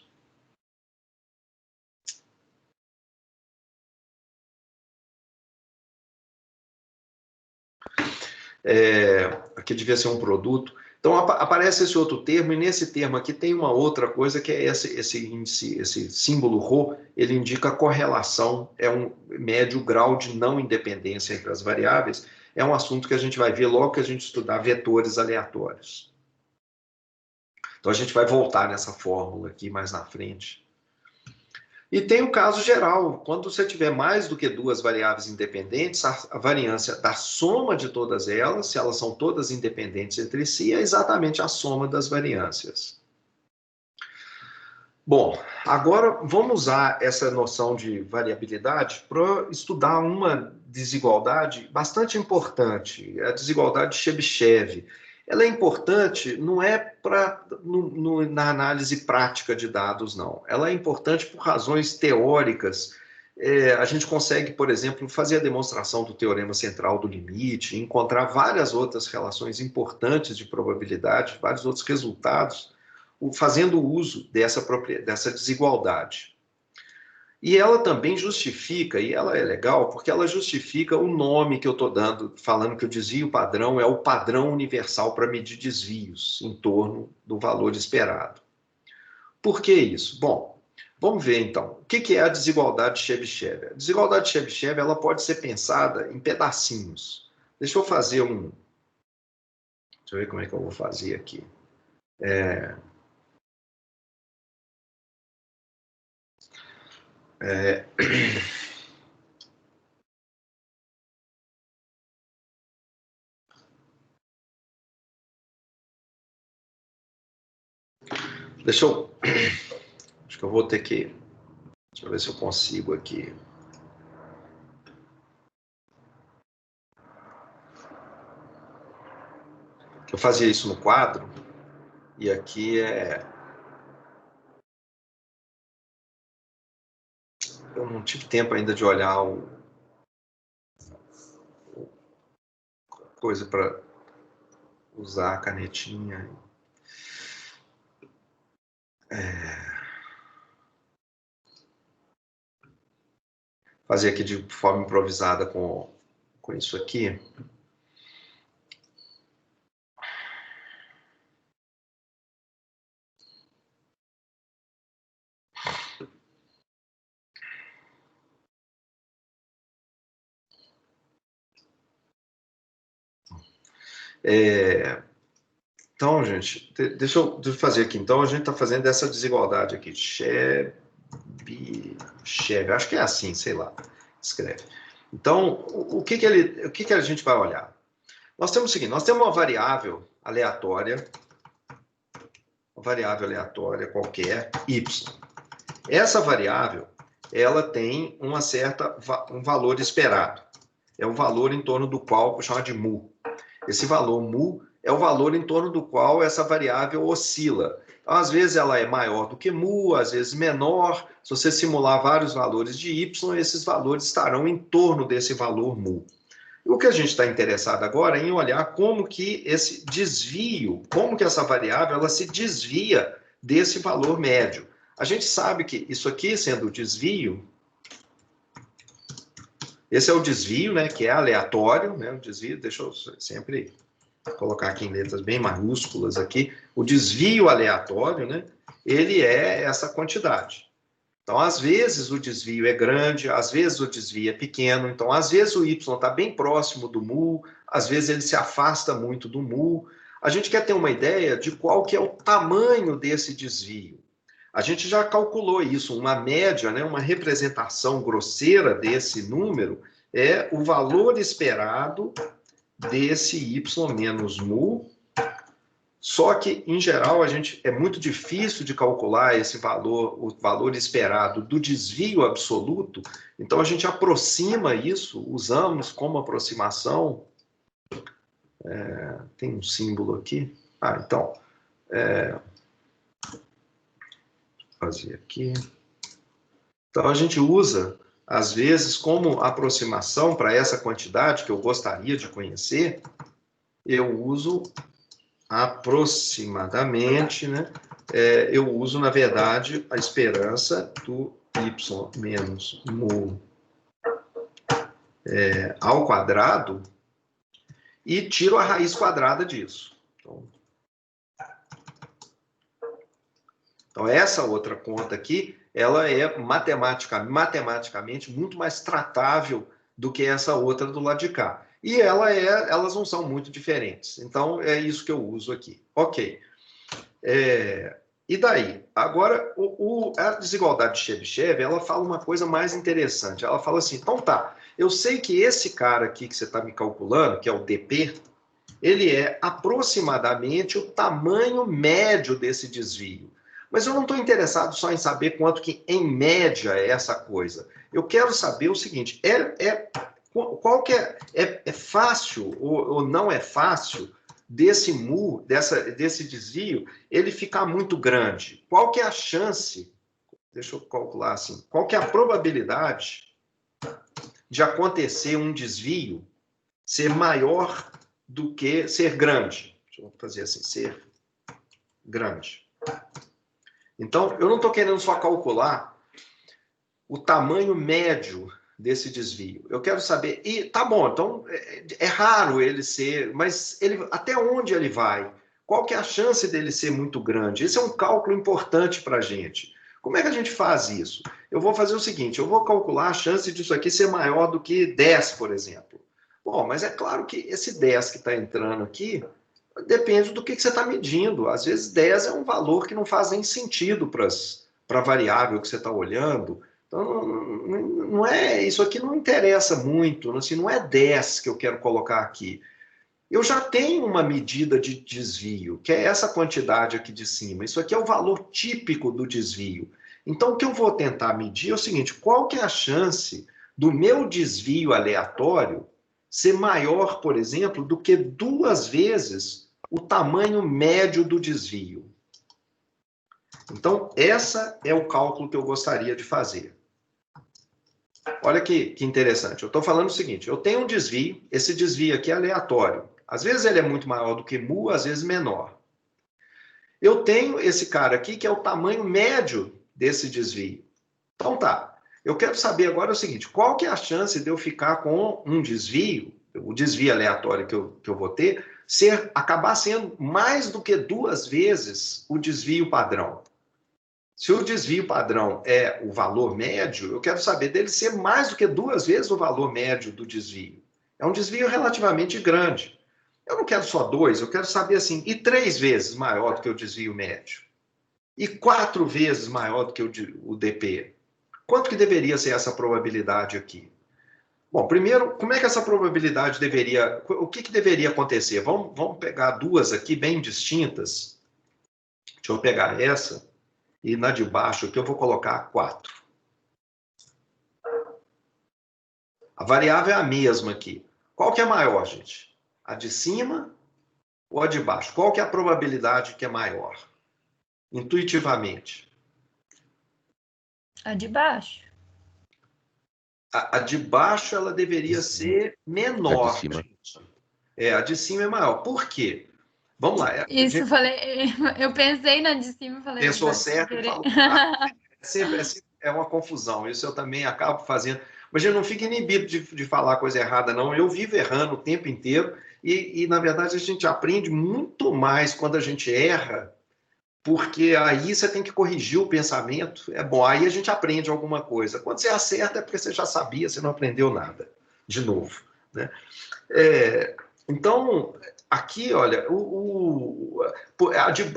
aqui devia ser um produto. Então, aparece esse outro termo, e nesse termo aqui tem uma outra coisa, que é esse índice, esse símbolo ρ, ele indica a correlação, é um médio grau de não independência entre as variáveis, é um assunto que a gente vai ver logo que a gente estudar vetores aleatórios. Então, a gente vai voltar nessa fórmula aqui mais na frente. E tem o caso geral, quando você tiver mais do que duas variáveis independentes, a variância da soma de todas elas, se elas são todas independentes entre si, é exatamente a soma das variâncias. Bom, agora vamos usar essa noção de variabilidade para estudar uma desigualdade bastante importante, a desigualdade de Chebyshev. Ela é importante não é na análise prática de dados, não. Ela é importante por razões teóricas. A gente consegue, por exemplo, fazer a demonstração do teorema central do limite, encontrar várias outras relações importantes de probabilidade, vários outros resultados fazendo uso dessa desigualdade. E ela também justifica, e ela é legal, porque ela justifica o nome que eu estou dando, falando que o desvio padrão é o padrão universal para medir desvios em torno do valor esperado. Por que isso? Bom, vamos ver então. O que é a desigualdade de Chebyshev? A desigualdade de Chebyshev ela pode ser pensada em pedacinhos. Deixa eu fazer um... Deixa eu ver como é que eu vou fazer aqui. Deixa eu... Acho que eu vou ter que... Deixa eu ver se eu consigo aqui. Eu fazia isso no quadro, e aqui eu não tive tempo ainda de olhar coisa para usar a canetinha. Fazer aqui de forma improvisada com isso aqui. Então, gente, deixa eu fazer aqui. Então, a gente está fazendo essa desigualdade aqui. Chebyshev, acho que é assim, sei lá, escreve. Então, o que a gente vai olhar? Nós temos o seguinte, nós temos uma variável aleatória qualquer, y. Essa variável, ela tem um valor esperado. É um valor em torno do qual, vou chamar de mu. Esse valor mu é o valor em torno do qual essa variável oscila. Então, às vezes ela é maior do que mu, às vezes menor. Se você simular vários valores de y, esses valores estarão em torno desse valor mu. O que a gente está interessado agora é em olhar como que esse desvio, como que essa variável ela se desvia desse valor médio. A gente sabe que isso aqui, sendo o desvio, esse é o desvio, né, que é aleatório, né, o desvio, deixa eu sempre colocar aqui em letras bem maiúsculas aqui, o desvio aleatório, né, ele é essa quantidade. Então, às vezes o desvio é grande, às vezes o desvio é pequeno, então às vezes o y está bem próximo do mu, às vezes ele se afasta muito do mu. A gente quer ter uma ideia de qual que é o tamanho desse desvio. A gente já calculou isso, uma média, né, uma representação grosseira desse número é o valor esperado desse y menos mu. Só que, em geral, é muito difícil de calcular esse valor, o valor esperado do desvio absoluto. Então, a gente aproxima isso, usamos como aproximação. Tem um símbolo aqui. Então, fazer aqui. Então, a gente usa, às vezes, como aproximação para essa quantidade que eu gostaria de conhecer, eu uso aproximadamente, né? Eu uso, na verdade, a esperança do y menos mu ao quadrado e tiro a raiz quadrada disso. Então, essa outra conta aqui, ela é matematicamente muito mais tratável do que essa outra do lado de cá. E elas não são muito diferentes. Então, é isso que eu uso aqui. Ok. E daí? Agora, a desigualdade de Chebyshev, ela fala uma coisa mais interessante. Ela fala assim, então tá, eu sei que esse cara aqui que você está me calculando, que é o dp, ele é aproximadamente o tamanho médio desse desvio. Mas eu não estou interessado só em saber quanto que, em média, é essa coisa. Eu quero saber o seguinte, qual que é fácil ou não é fácil desse mu, desse desvio, ele ficar muito grande? Qual que é a chance, deixa eu calcular assim, qual que é a probabilidade de acontecer um desvio ser maior do que ser grande? Deixa eu fazer assim, ser grande. Então, eu não estou querendo só calcular o tamanho médio desse desvio. Eu quero saber, e tá bom, então é raro ele ser, mas até onde ele vai? Qual que é a chance dele ser muito grande? Esse é um cálculo importante para a gente. Como é que a gente faz isso? Eu vou fazer o seguinte, eu vou calcular a chance disso aqui ser maior do que 10, por exemplo. Bom, mas é claro que esse 10 que está entrando aqui, depende do que você está medindo. Às vezes 10 é um valor que não faz nem sentido para a variável que você está olhando. Então, não é, isso aqui não interessa muito, assim, não é 10 que eu quero colocar aqui. Eu já tenho uma medida de desvio, que é essa quantidade aqui de cima. Isso aqui é o valor típico do desvio. Então, o que eu vou tentar medir é o seguinte, qual que é a chance do meu desvio aleatório ser maior, por exemplo, do que 2 vezes o tamanho médio do desvio? Então, esse é o cálculo que eu gostaria de fazer. Olha que interessante. Eu estou falando o seguinte, eu tenho um desvio, esse desvio aqui é aleatório. Às vezes ele é muito maior do que mu, às vezes menor. Eu tenho esse cara aqui que é o tamanho médio desse desvio. Então tá, eu quero saber agora o seguinte, qual que é a chance de eu ficar com um desvio, o desvio aleatório que eu vou ter, acabar sendo mais do que 2 vezes o desvio padrão? Se o desvio padrão é o valor médio, eu quero saber dele ser mais do que 2 vezes o valor médio do desvio. É um desvio relativamente grande. Eu não quero só 2, eu quero saber assim, e 3 vezes maior do que o desvio médio? E 4 vezes maior do que o DP? Quanto que deveria ser essa probabilidade aqui? Bom, primeiro, como é que essa probabilidade deveria... O que deveria acontecer? Vamos pegar 2 aqui bem distintas. Deixa eu pegar essa. E na de baixo aqui eu vou colocar 4. A variável é a mesma aqui. Qual que é maior, gente? A de cima ou a de baixo? Qual que é a probabilidade que é maior? Intuitivamente. A de baixo. A de baixo ela deveria ser menor. A de cima. A de cima é maior. Por quê? Vamos lá. Isso, gente... eu pensei na de cima e falei... Pensou certo e falou. É uma confusão. Isso eu também acabo fazendo. Mas a gente não fica inibido de falar coisa errada, não. Eu vivo errando o tempo inteiro e, na verdade, a gente aprende muito mais quando a gente erra, porque aí você tem que corrigir o pensamento. É bom, aí a gente aprende alguma coisa. Quando você acerta é porque você já sabia, você não aprendeu nada. De novo, né? Então, aqui, olha,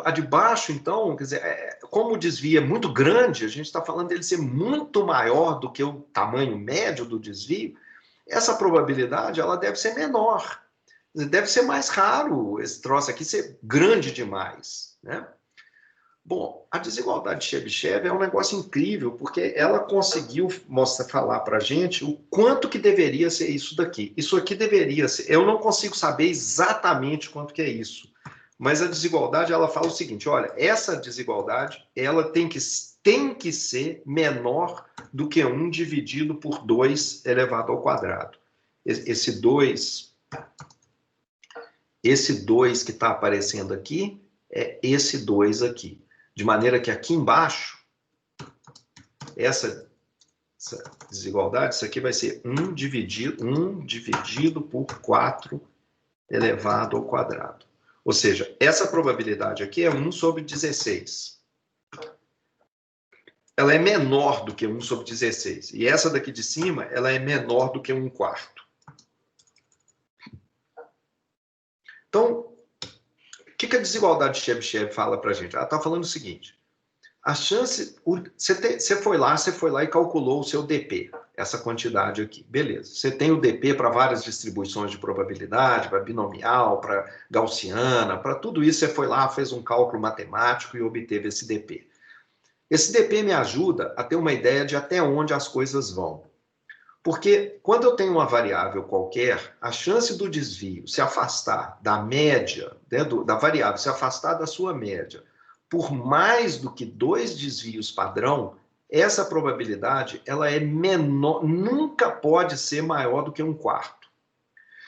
a de baixo, então, quer dizer, como o desvio é muito grande, a gente está falando dele ser muito maior do que o tamanho médio do desvio, essa probabilidade ela deve ser menor. Deve ser mais raro esse troço aqui ser grande demais, né? Bom, a desigualdade de Chebyshev é um negócio incrível, porque ela conseguiu falar para a gente o quanto que deveria ser isso daqui. Isso aqui deveria ser... Eu não consigo saber exatamente quanto que é isso, mas a desigualdade, ela fala o seguinte, olha, essa desigualdade, ela tem que ser menor do que 1 dividido por 2 elevado ao quadrado. Esse 2 que está aparecendo aqui, é esse 2 aqui. De maneira que aqui embaixo, essa desigualdade, isso aqui vai ser 1 dividido por 4 elevado ao quadrado. Ou seja, essa probabilidade aqui é 1 sobre 16. Ela é menor do que 1 sobre 16. E essa daqui de cima, ela é menor do que 1/4. Então, o que a desigualdade de Chebyshev fala para a gente? Ela está falando o seguinte, a chance... Você foi lá e calculou o seu DP, essa quantidade aqui. Beleza. Você tem o DP para várias distribuições de probabilidade, para binomial, para gaussiana, para tudo isso você foi lá, fez um cálculo matemático e obteve esse DP. Esse dp me ajuda a ter uma ideia de até onde as coisas vão. Porque quando eu tenho uma variável qualquer, a chance do desvio se afastar da média, né, da variável se afastar da sua média, por mais do que 2 desvios padrão, essa probabilidade ela é menor, nunca pode ser maior do que 1/4.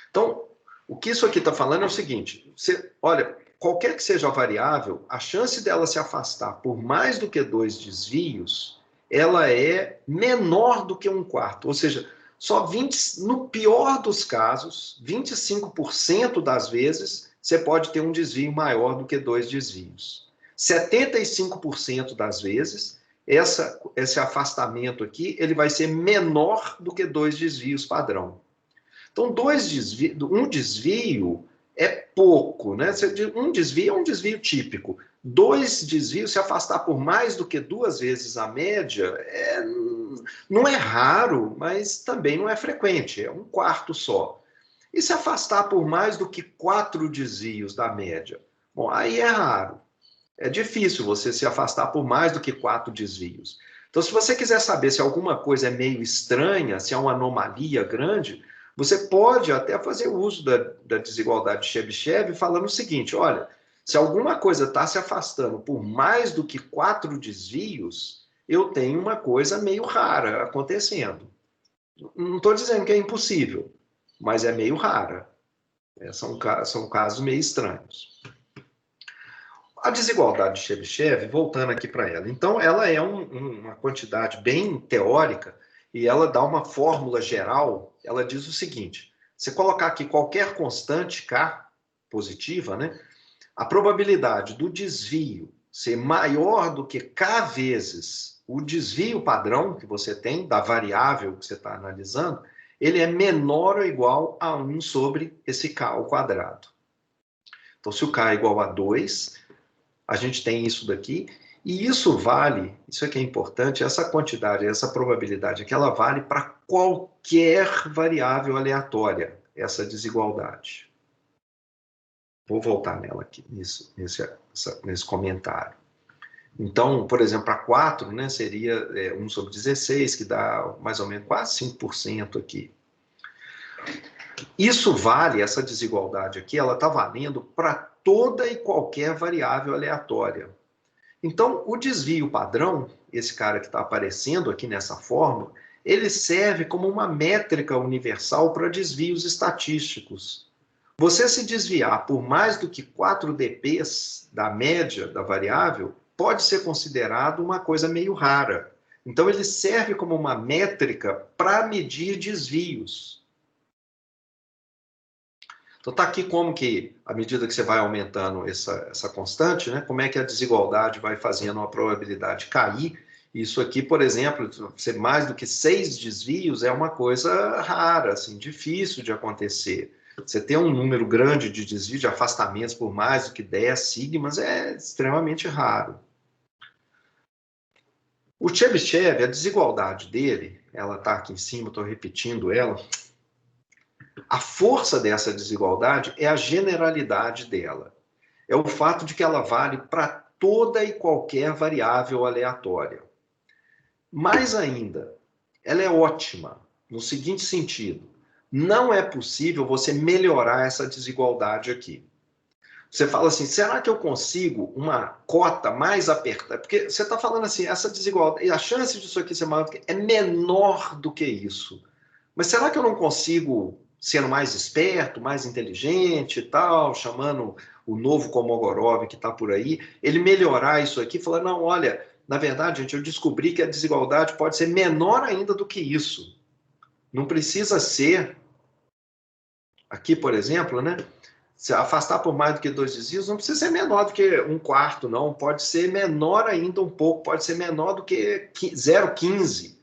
Então, o que isso aqui está falando é o seguinte, olha, qualquer que seja a variável, a chance dela se afastar por mais do que 2 desvios, ela é menor do que 1/4. Ou seja, só 20, no pior dos casos, 25% das vezes, você pode ter um desvio maior do que 2 desvios. 75% das vezes, esse afastamento aqui, ele vai ser menor do que 2 desvios padrão. Então, um desvio é pouco, né? Um desvio é um desvio típico. 2 desvios, se afastar por mais do que 2 vezes a média, não é raro, mas também não é frequente, é 1/4 só. E se afastar por mais do que 4 desvios da média? Bom, aí é raro. É difícil você se afastar por mais do que 4 desvios. Então, se você quiser saber se alguma coisa é meio estranha, se é uma anomalia grande, você pode até fazer uso da desigualdade de Chebyshev falando o seguinte, olha, se alguma coisa está se afastando por mais do que 4 desvios, eu tenho uma coisa meio rara acontecendo. Não estou dizendo que é impossível, mas é meio rara. São casos meio estranhos. A desigualdade de Chebyshev, voltando aqui para ela, então ela é uma quantidade bem teórica e ela dá uma fórmula geral, ela diz o seguinte, se colocar aqui qualquer constante K positiva, né, a probabilidade do desvio ser maior do que K vezes o desvio padrão que você tem, da variável que você está analisando, ele é menor ou igual a 1 sobre esse K ao quadrado. Então, se o K é igual a 2, a gente tem isso daqui, e isso vale, isso aqui é importante, essa quantidade, essa probabilidade aqui, ela vale para qualquer variável aleatória, essa desigualdade. Vou voltar nela aqui, nesse comentário. Então, por exemplo, para 4, né, seria 1 sobre 16, que dá mais ou menos quase 5% aqui. Isso vale, essa desigualdade aqui, ela está valendo para toda e qualquer variável aleatória. Então, o desvio padrão, esse cara que está aparecendo aqui nessa fórmula, ele serve como uma métrica universal para desvios estatísticos. Você se desviar por mais do que 4 dPs da média da variável, pode ser considerado uma coisa meio rara. Então, ele serve como uma métrica para medir desvios. Então, está aqui como que, à medida que você vai aumentando essa constante, né, como é que a desigualdade vai fazendo a probabilidade cair. Isso aqui, por exemplo, ser mais do que 6 desvios é uma coisa rara, assim, difícil de acontecer. Você ter um número grande de desvios, de afastamentos por mais do que 10 sigmas, é extremamente raro. O Chebyshev, a desigualdade dele, ela está aqui em cima, estou repetindo ela. A força dessa desigualdade é a generalidade dela. É o fato de que ela vale para toda e qualquer variável aleatória. Mais ainda, ela é ótima no seguinte sentido: não é possível você melhorar essa desigualdade aqui. Você fala assim, será que eu consigo uma cota mais apertada? Porque você está falando assim, essa desigualdade, a chance disso aqui ser maior é menor do que isso. Mas será que eu não consigo, sendo mais esperto, mais inteligente e tal, chamando o novo Kolmogorov que está por aí, ele melhorar isso aqui, falar, não, olha, na verdade, gente, eu descobri que a desigualdade pode ser menor ainda do que isso. Não precisa ser, aqui, por exemplo, né? Se afastar por mais do que 2 desvios, não precisa ser menor do que 1/4, não. Pode ser menor ainda um pouco, pode ser menor do que 0,15.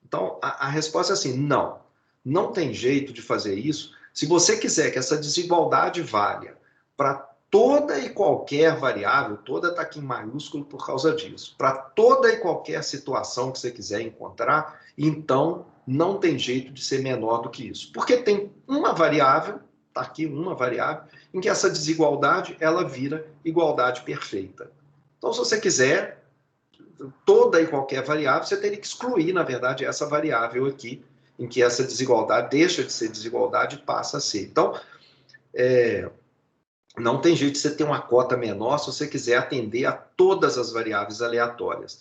Então, a resposta é assim, não. Não tem jeito de fazer isso. Se você quiser que essa desigualdade valha para toda e qualquer variável, toda está aqui em maiúsculo por causa disso, para toda e qualquer situação que você quiser encontrar, então não tem jeito de ser menor do que isso. Porque tem uma variável, está aqui uma variável, em que essa desigualdade ela vira igualdade perfeita. Então, se você quiser, toda e qualquer variável, você teria que excluir, na verdade, essa variável aqui, em que essa desigualdade deixa de ser desigualdade e passa a ser. Então, não tem jeito de você ter uma cota menor se você quiser atender a todas as variáveis aleatórias.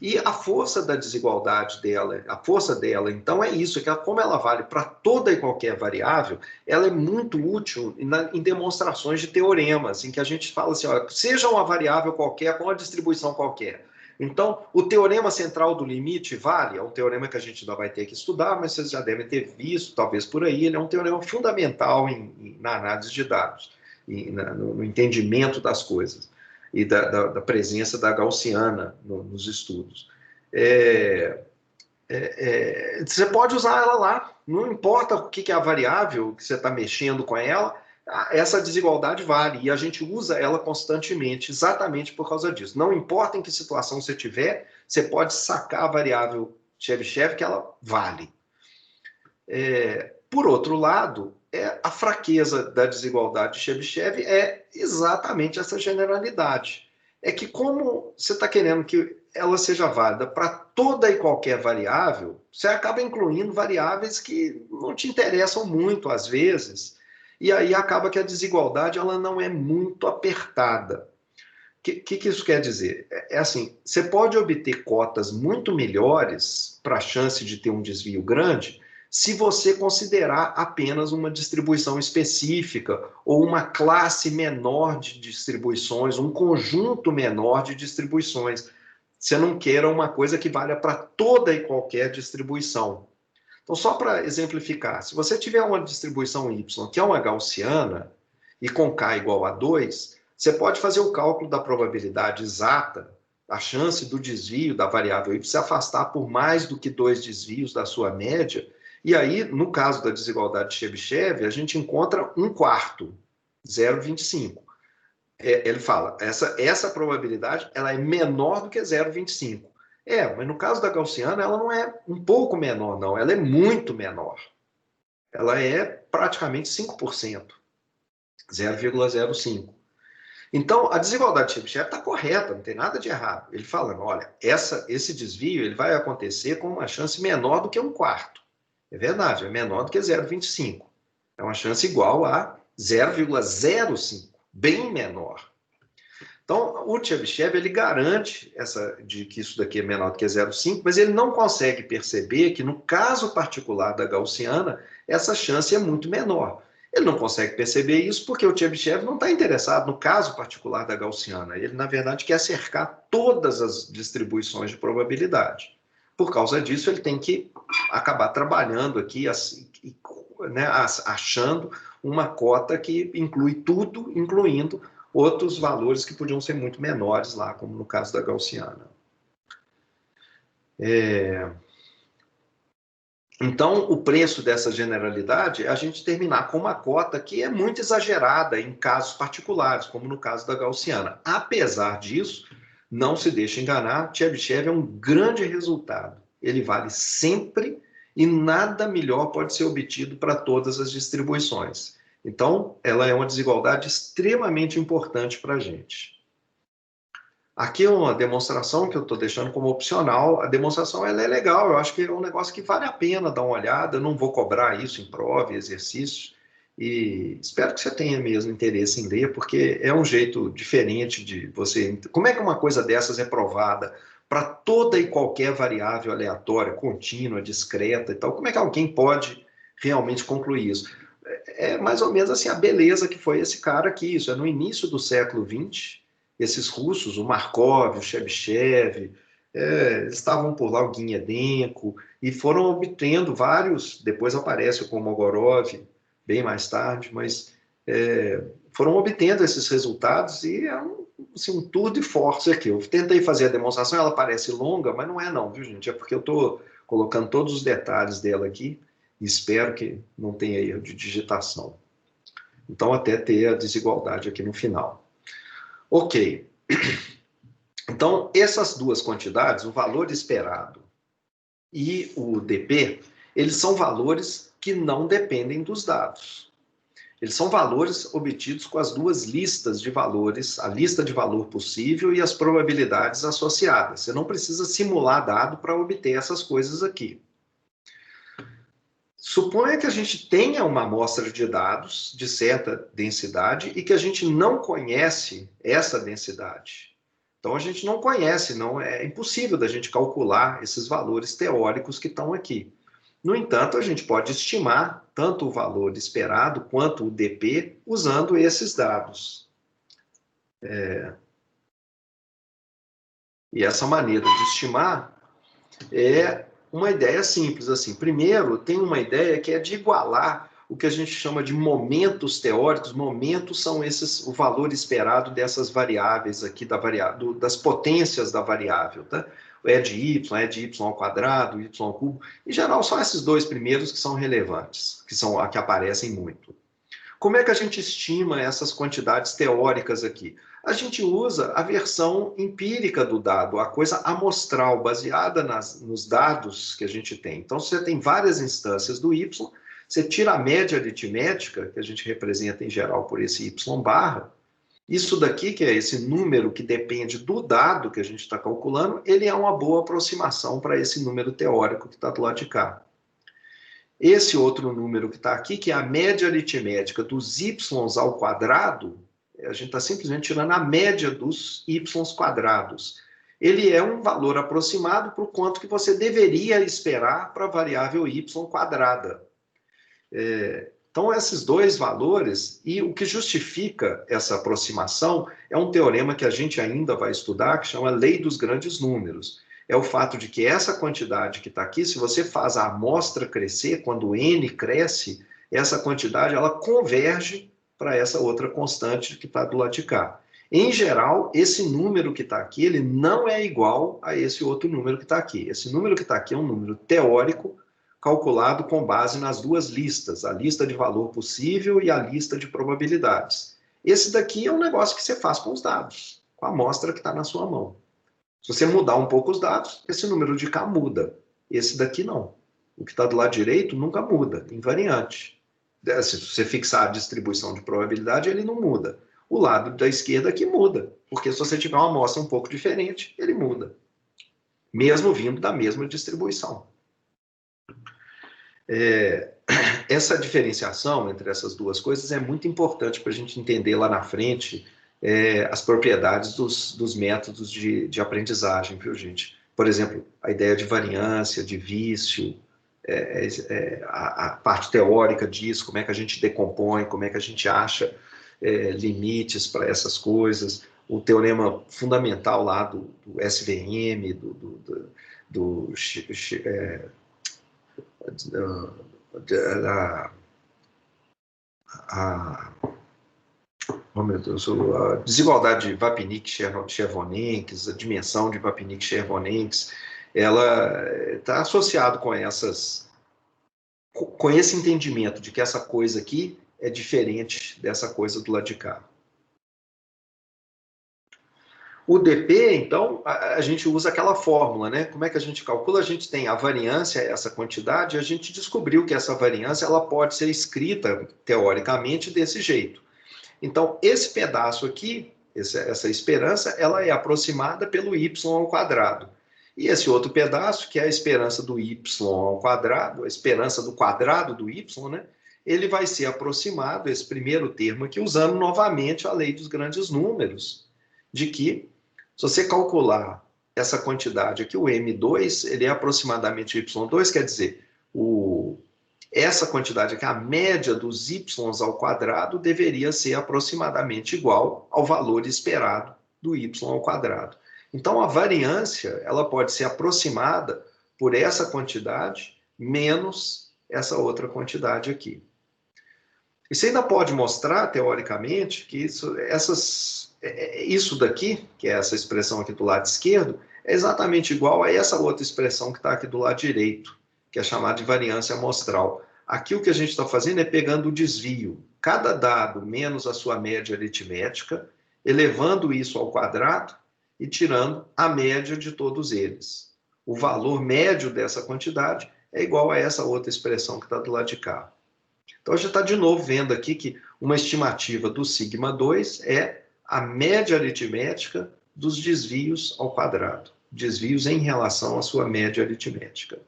E a força da desigualdade dela, a força dela, então, é isso, que como ela vale para toda e qualquer variável, ela é muito útil em demonstrações de teoremas, em que a gente fala assim, ó, seja uma variável qualquer com uma distribuição qualquer. Então, o teorema central do limite vale, é um teorema que a gente ainda vai ter que estudar, mas vocês já devem ter visto, talvez por aí, ele é um teorema fundamental na análise de dados, e no entendimento das coisas e da presença da gaussiana nos estudos. Você pode usar ela lá, não importa o que é a variável que você está mexendo com ela, essa desigualdade vale, e a gente usa ela constantemente, exatamente por causa disso. Não importa em que situação você tiver, você pode sacar a variável Chebyshev que ela vale. Por outro lado, a fraqueza da desigualdade de Chebyshev é exatamente essa generalidade. É que como você está querendo que ela seja válida para toda e qualquer variável, você acaba incluindo variáveis que não te interessam muito às vezes, e aí acaba que a desigualdade ela não é muito apertada. O que isso quer dizer? É assim, você pode obter cotas muito melhores para a chance de ter um desvio grande se você considerar apenas uma distribuição específica ou uma classe menor de distribuições, um conjunto menor de distribuições. Você não queira uma coisa que valha para toda e qualquer distribuição. Então, só para exemplificar, se você tiver uma distribuição y, que é uma gaussiana, e com k igual a 2, você pode fazer o cálculo da probabilidade exata, a chance do desvio da variável y se afastar por mais do que 2 desvios da sua média, e aí, no caso da desigualdade de Chebyshev, a gente encontra 1/4, 0,25. Ele fala, essa probabilidade ela é menor do que 0,25. Mas no caso da gaussiana, ela não é um pouco menor, não. Ela é muito menor. Ela é praticamente 5%, 0,05. Então, a desigualdade de Chebyshev está correta, não tem nada de errado. Ele falando, olha, esse desvio ele vai acontecer com uma chance menor do que 1/4. É verdade, é menor do que 0,25. É uma chance igual a 0,05, bem menor. Então, o Chebyshev ele garante que isso daqui é menor do que 0,5, mas ele não consegue perceber que no caso particular da gaussiana, essa chance é muito menor. Ele não consegue perceber isso porque o Chebyshev não está interessado no caso particular da gaussiana. Ele, na verdade, quer cercar todas as distribuições de probabilidade. Por causa disso, ele tem que acabar trabalhando aqui, assim, né, achando uma cota que inclui tudo, incluindo outros valores que podiam ser muito menores lá, como no caso da gaussiana. Então, o preço dessa generalidade é a gente terminar com uma cota que é muito exagerada em casos particulares, como no caso da gaussiana. Apesar disso, não se deixe enganar, Chebyshev é um grande resultado. Ele vale sempre e nada melhor pode ser obtido para todas as distribuições. Então, ela é uma desigualdade extremamente importante para a gente. Aqui é uma demonstração que eu estou deixando como opcional. A demonstração ela é legal, eu acho que é um negócio que vale a pena dar uma olhada. Eu não vou cobrar isso em prova e exercícios. E espero que você tenha mesmo interesse em ler, porque é um jeito diferente de você... Como é que uma coisa dessas é provada para toda e qualquer variável aleatória, contínua, discreta e tal? Como é que alguém pode realmente concluir isso? É mais ou menos assim a beleza que foi esse cara aqui. Isso é no início do século XX. Esses russos, o Markov, o Chebyshev, estavam por lá, o Guinedenko, e foram obtendo vários, depois aparece o Kolmogorov, bem mais tarde, mas foram obtendo esses resultados e é um tour de força aqui. Eu tentei fazer a demonstração, ela parece longa, mas não é não, viu, gente? É porque eu estou colocando todos os detalhes dela aqui e espero que não tenha erro de digitação. Então, até ter a desigualdade aqui no final. Ok. Então, essas duas quantidades, o valor esperado e o DP, eles são valores que não dependem dos dados. Eles são valores obtidos com as duas listas de valores, a lista de valor possível e as probabilidades associadas. Você não precisa simular dado para obter essas coisas aqui. Suponha que a gente tenha uma amostra de dados de certa densidade e que a gente não conhece essa densidade. Então, a gente não conhece, não é impossível da gente calcular esses valores teóricos que estão aqui. No entanto, a gente pode estimar tanto o valor esperado quanto o DP usando esses dados. E essa maneira de estimar é uma ideia simples. Assim, primeiro, tem uma ideia que é de igualar o que a gente chama de momentos teóricos. Momentos são o valor esperado dessas variáveis aqui, das potências da variável, tá? É de y ao quadrado, y ao cubo. Em geral, são esses dois primeiros que são relevantes, que são a que aparecem muito. Como é que a gente estima essas quantidades teóricas aqui? A gente usa a versão empírica do dado, a coisa amostral, baseada nos dados que a gente tem. Então, se você tem várias instâncias do y, você tira a média aritmética, que a gente representa em geral por esse y barra. Isso daqui, que é esse número que depende do dado que a gente está calculando, ele é uma boa aproximação para esse número teórico que está do lado de cá. Esse outro número que está aqui, que é a média aritmética dos y ao quadrado, a gente está simplesmente tirando a média dos y quadrados. Ele é um valor aproximado para o quanto que você deveria esperar para a variável y quadrada. Então, esses dois valores, e o que justifica essa aproximação é um teorema que a gente ainda vai estudar, que chama Lei dos Grandes Números. É o fato de que essa quantidade que está aqui, se você faz a amostra crescer, quando n cresce, essa quantidade ela converge para essa outra constante que está do lado de cá. Em geral, esse número que está aqui, ele não é igual a esse outro número que está aqui. Esse número que está aqui é um número teórico, calculado com base nas duas listas, a lista de valor possível e a lista de probabilidades. Esse daqui é um negócio que você faz com os dados, com a amostra que está na sua mão. Se você mudar um pouco os dados, esse número de cá muda. Esse daqui não. O que está do lado direito nunca muda, invariante. Se você fixar a distribuição de probabilidade, ele não muda. O lado da esquerda aqui muda, porque se você tiver uma amostra um pouco diferente, ele muda. Mesmo vindo da mesma distribuição. Essa diferenciação entre essas duas coisas é muito importante para a gente entender lá na frente as propriedades dos métodos de aprendizagem, viu, gente? Por exemplo, a ideia de variância, de vício, a parte teórica disso, como é que a gente decompõe, como é que a gente acha limites para essas coisas, o teorema fundamental lá do SVM, oh meu Deus, a desigualdade de Vapnik-Chervonenkis, a dimensão de Vapnik-Chervonenkis, ela está associada com esse entendimento de que essa coisa aqui é diferente dessa coisa do lado de cá. O DP, então, a gente usa aquela fórmula, né? Como é que a gente calcula? A gente tem a variância, essa quantidade, e a gente descobriu que essa variância ela pode ser escrita, teoricamente, desse jeito. Então, esse pedaço aqui, essa esperança, ela é aproximada pelo y ao quadrado. E esse outro pedaço, que é a esperança do y ao quadrado, a esperança do quadrado do y, né? Ele vai ser aproximado, esse primeiro termo aqui, usando novamente a lei dos grandes números, de que, se você calcular essa quantidade aqui, o M2, ele é aproximadamente Y2, quer dizer, essa quantidade aqui, a média dos y ao quadrado, deveria ser aproximadamente igual ao valor esperado do y ao quadrado. Então, a variância ela pode ser aproximada por essa quantidade menos essa outra quantidade aqui. E você ainda pode mostrar, teoricamente, que isso daqui, que é essa expressão aqui do lado esquerdo, é exatamente igual a essa outra expressão que está aqui do lado direito, que é chamada de variância amostral. Aqui o que a gente está fazendo é pegando o desvio, cada dado menos a sua média aritmética, elevando isso ao quadrado e tirando a média de todos eles. O valor médio dessa quantidade é igual a essa outra expressão que está do lado de cá. Então, a gente está de novo vendo aqui que uma estimativa do sigma 2 é a média aritmética dos desvios ao quadrado. Desvios em relação à sua média aritmética.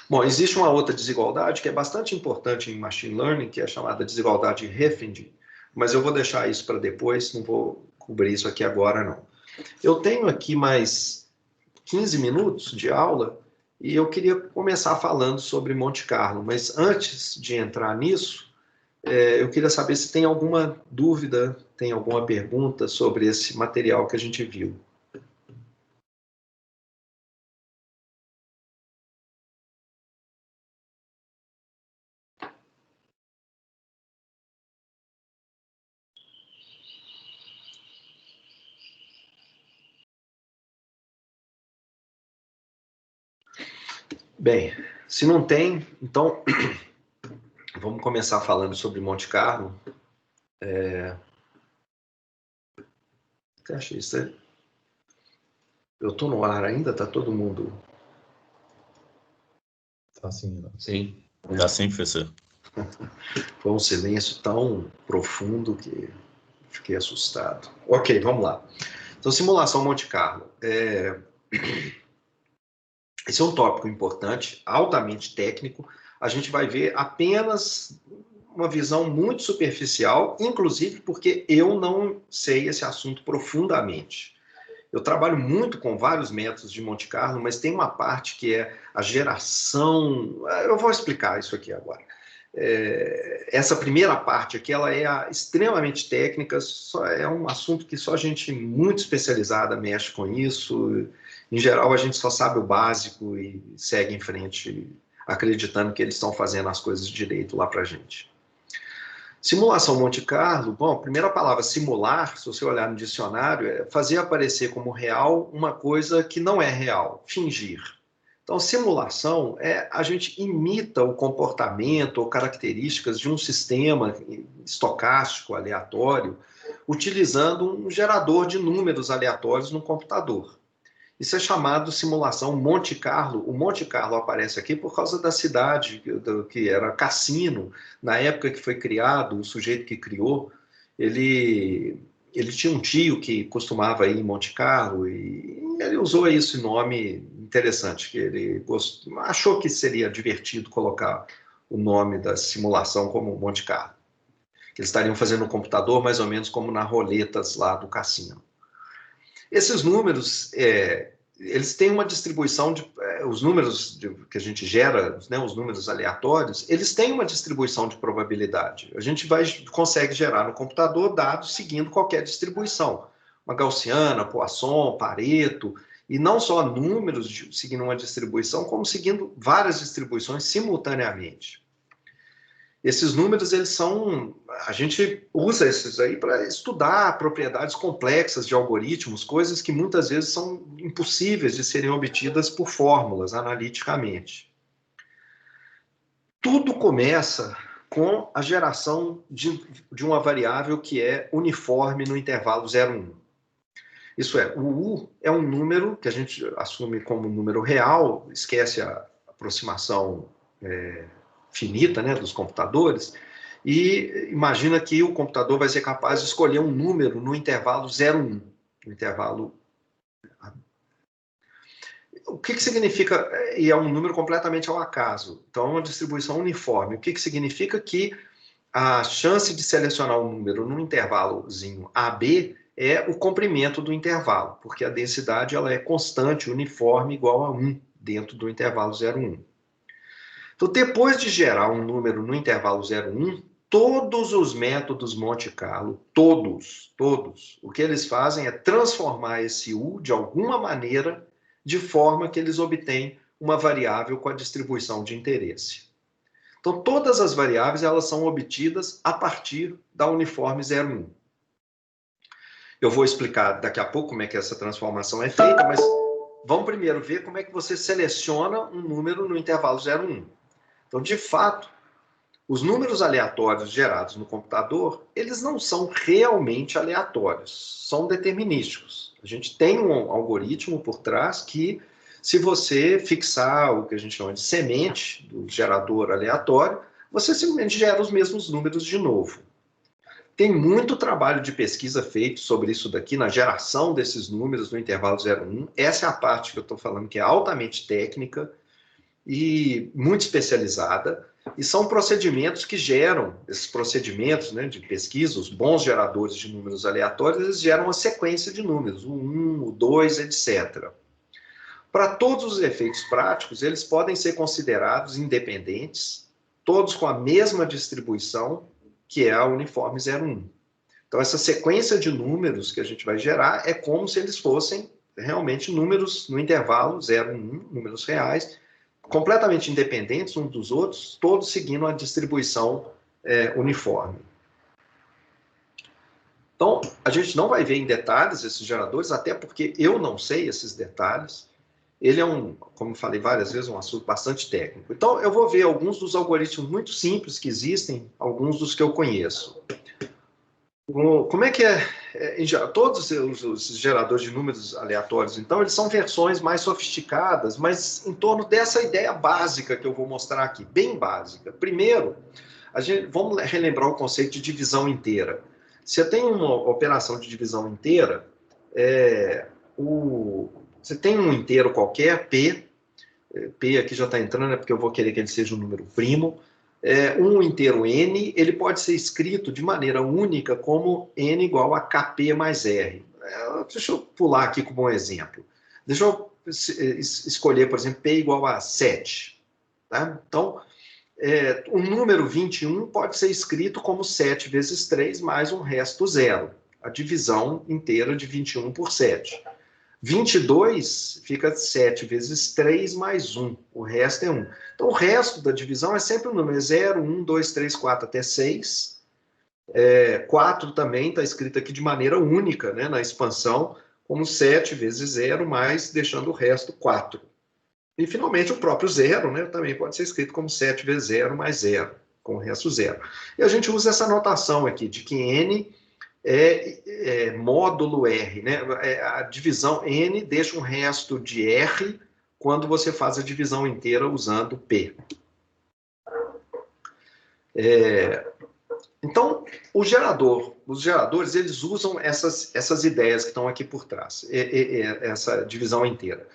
Bom, existe uma outra desigualdade que é bastante importante em Machine Learning, que é a chamada desigualdade Reffinger, mas eu vou deixar isso para depois, não vou cobrir isso aqui agora, não. Eu tenho aqui mais 15 minutos de aula e eu queria começar falando sobre Monte Carlo, mas antes de entrar nisso, eu queria saber se tem alguma dúvida, tem alguma pergunta sobre esse material que a gente viu. Bem, se não tem, então vamos começar falando sobre Monte Carlo. Achei isso. Eu estou no ar ainda? Está todo mundo? Tá sim, né? Sim, já sim, professor. Foi um silêncio tão profundo que fiquei assustado. Ok, vamos lá. Então, simulação Monte Carlo. Esse é um tópico importante, altamente técnico. A gente vai ver apenas uma visão muito superficial, inclusive porque eu não sei esse assunto profundamente. Eu trabalho muito com vários métodos de Monte Carlo, mas tem uma parte que é a geração... Eu vou explicar isso aqui agora. Essa primeira parte aqui, ela é extremamente técnica, é um assunto que só gente muito especializada mexe com isso. Em geral, a gente só sabe o básico e segue em frente, acreditando que eles estão fazendo as coisas direito lá para a gente. Simulação Monte Carlo, bom, a primeira palavra simular, se você olhar no dicionário, é fazer aparecer como real uma coisa que não é real, fingir. Então, simulação é a gente imita o comportamento ou características de um sistema estocástico aleatório, utilizando um gerador de números aleatórios no computador. Isso é chamado simulação Monte Carlo. O Monte Carlo aparece aqui por causa da cidade, que era Cassino. Na época que foi criado, o sujeito que criou, ele tinha um tio que costumava ir em Monte Carlo e ele usou esse nome interessante, que ele achou que seria divertido colocar o nome da simulação como Monte Carlo. Que eles estariam fazendo no computador mais ou menos como nas roletas lá do cassino. Esses números, eles têm uma distribuição os números que a gente gera, né, os números aleatórios, eles têm uma distribuição de probabilidade. A gente consegue gerar no computador dados seguindo qualquer distribuição. Uma gaussiana, Poisson, Pareto, e não só números seguindo uma distribuição, como seguindo várias distribuições simultaneamente. Esses números, a gente usa esses aí para estudar propriedades complexas de algoritmos, coisas que muitas vezes são impossíveis de serem obtidas por fórmulas, analiticamente. Tudo começa com a geração de uma variável que é uniforme no intervalo 0,1. Isso é, o U é um número que a gente assume como número real, esquece a aproximação finita, né, dos computadores, e imagina que o computador vai ser capaz de escolher um número no intervalo 0,1. No intervalo... O que significa? E é um número completamente ao acaso. Então, é uma distribuição uniforme. O que significa? Que a chance de selecionar um número num intervalozinho AB é o comprimento do intervalo, porque a densidade ela é constante, uniforme, igual a 1 dentro do intervalo 0,1. Então, depois de gerar um número no intervalo 0,1, todos os métodos Monte Carlo, todos, o que eles fazem é transformar esse U de alguma maneira de forma que eles obtêm uma variável com a distribuição de interesse. Então, todas as variáveis elas são obtidas a partir da uniforme 0,1. Eu vou explicar daqui a pouco como é que essa transformação é feita, mas vamos primeiro ver como é que você seleciona um número no intervalo 0,1. Então, de fato, os números aleatórios gerados no computador, eles não são realmente aleatórios, são determinísticos. A gente tem um algoritmo por trás que Se você fixar o que a gente chama de semente do gerador aleatório, você simplesmente gera os mesmos números de novo. Tem muito trabalho de pesquisa feito sobre isso daqui, na geração desses números no intervalo 0,1. Essa é a parte que eu estou falando que é altamente técnica e muito especializada, e são procedimentos que geram, esses procedimentos, né, de pesquisa, os bons geradores de números aleatórios, eles geram uma sequência de números, o 1, o 2, etc. Para todos os efeitos práticos, eles podem ser considerados independentes, todos com a mesma distribuição, que é a uniforme 0,1. Então, essa sequência de números que a gente vai gerar é como se eles fossem realmente números no intervalo 0,1, números reais, completamente independentes uns dos outros, todos seguindo a distribuição uniforme. Então, a gente não vai ver em detalhes esses geradores, até porque eu não sei esses detalhes. Ele é como falei várias vezes, um assunto bastante técnico. Então, eu vou ver alguns dos algoritmos muito simples que existem, alguns dos que eu conheço. Como é que todos os geradores de números aleatórios, então, eles são versões mais sofisticadas, mas em torno dessa ideia básica que eu vou mostrar aqui, bem básica. Primeiro, vamos relembrar o conceito de divisão inteira. Se eu tenho uma operação de divisão inteira, você tem um inteiro qualquer, P aqui já está entrando, é porque eu vou querer que ele seja um número primo. Um inteiro N, ele pode ser escrito de maneira única como N igual a KP mais R. Deixa eu pular aqui como um exemplo. Deixa eu escolher, por exemplo, P igual a 7. Tá? Então, o número 21 pode ser escrito como 7 vezes 3 mais um resto zero. A divisão inteira de 21 por 7. 22 fica 7 vezes 3 mais 1, o resto é 1. Então, o resto da divisão é sempre o número 0, 1, 2, 3, 4 até 6. 4 também está escrito aqui de maneira única, né, na expansão, como 7 vezes 0, mais deixando o resto 4. E, finalmente, o próprio 0, né, também pode ser escrito como 7 vezes 0 mais 0, com o resto 0. E a gente usa essa notação aqui, de que N módulo R, né? A divisão N deixa um resto de R quando você faz a divisão inteira usando P. Então, os geradores, eles usam essas ideias que estão aqui por trás, essa divisão inteira.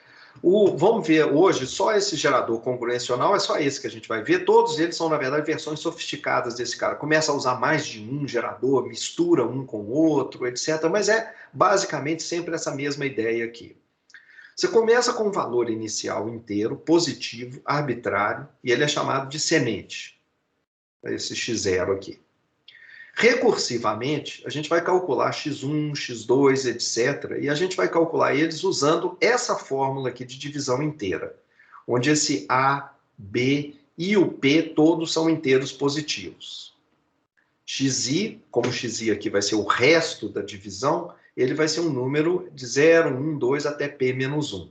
Vamos ver hoje, só esse gerador congruencional, é só esse que a gente vai ver. Todos eles são, na verdade, versões sofisticadas desse cara. Começa a usar mais de um gerador, mistura um com o outro, etc. Mas é basicamente sempre essa mesma ideia aqui. Você começa com um valor inicial inteiro, positivo, arbitrário, e ele é chamado de semente. Esse x0 aqui. Recursivamente, a gente vai calcular x1, x2, etc. E a gente vai calcular eles usando essa fórmula aqui de divisão inteira, onde esse A, B e o P todos são inteiros positivos. Xi, como xi aqui vai ser o resto da divisão, ele vai ser um número de 0, 1, 2 até P menos 1.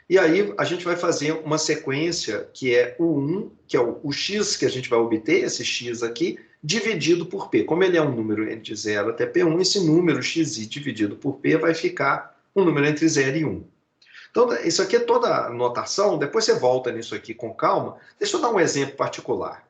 E aí a gente vai fazer uma sequência que é o 1, que é o x que a gente vai obter, esse x aqui, dividido por P. Como ele é um número entre 0 até P1, esse número xi dividido por P vai ficar um número entre 0 e 1. Então, isso aqui é toda a notação, depois você volta nisso aqui com calma. Deixa eu dar um exemplo particular.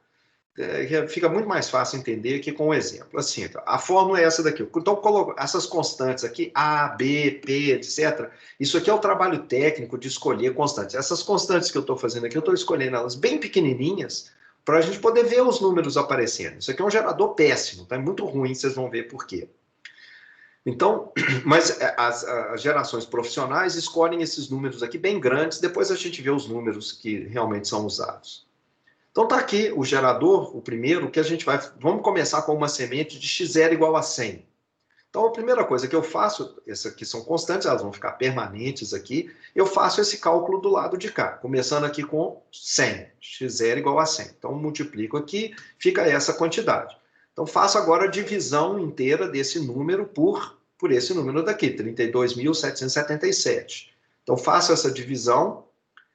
Fica muito mais fácil entender aqui com um exemplo. Assim, a fórmula é essa daqui. Então, essas constantes aqui, A, B, P, etc. Isso aqui é o trabalho técnico de escolher constantes. Essas constantes que eu estou fazendo aqui, eu estou escolhendo elas bem pequenininhas para a gente poder ver os números aparecendo. Isso aqui é um gerador péssimo, tá? É muito ruim, vocês vão ver por quê. Então, mas as gerações profissionais escolhem esses números aqui bem grandes, depois a gente vê os números que realmente são usados. Então está aqui o gerador, o primeiro, que a gente vai... Vamos começar com uma semente de x0 igual a 100. Então a primeira coisa que eu faço, essas aqui são constantes, elas vão ficar permanentes aqui, eu faço esse cálculo do lado de cá, começando aqui com 100, x0 igual a 100. Então multiplico aqui, fica essa quantidade. Então faço agora a divisão inteira desse número por esse número daqui, 32.777. Então faço essa divisão.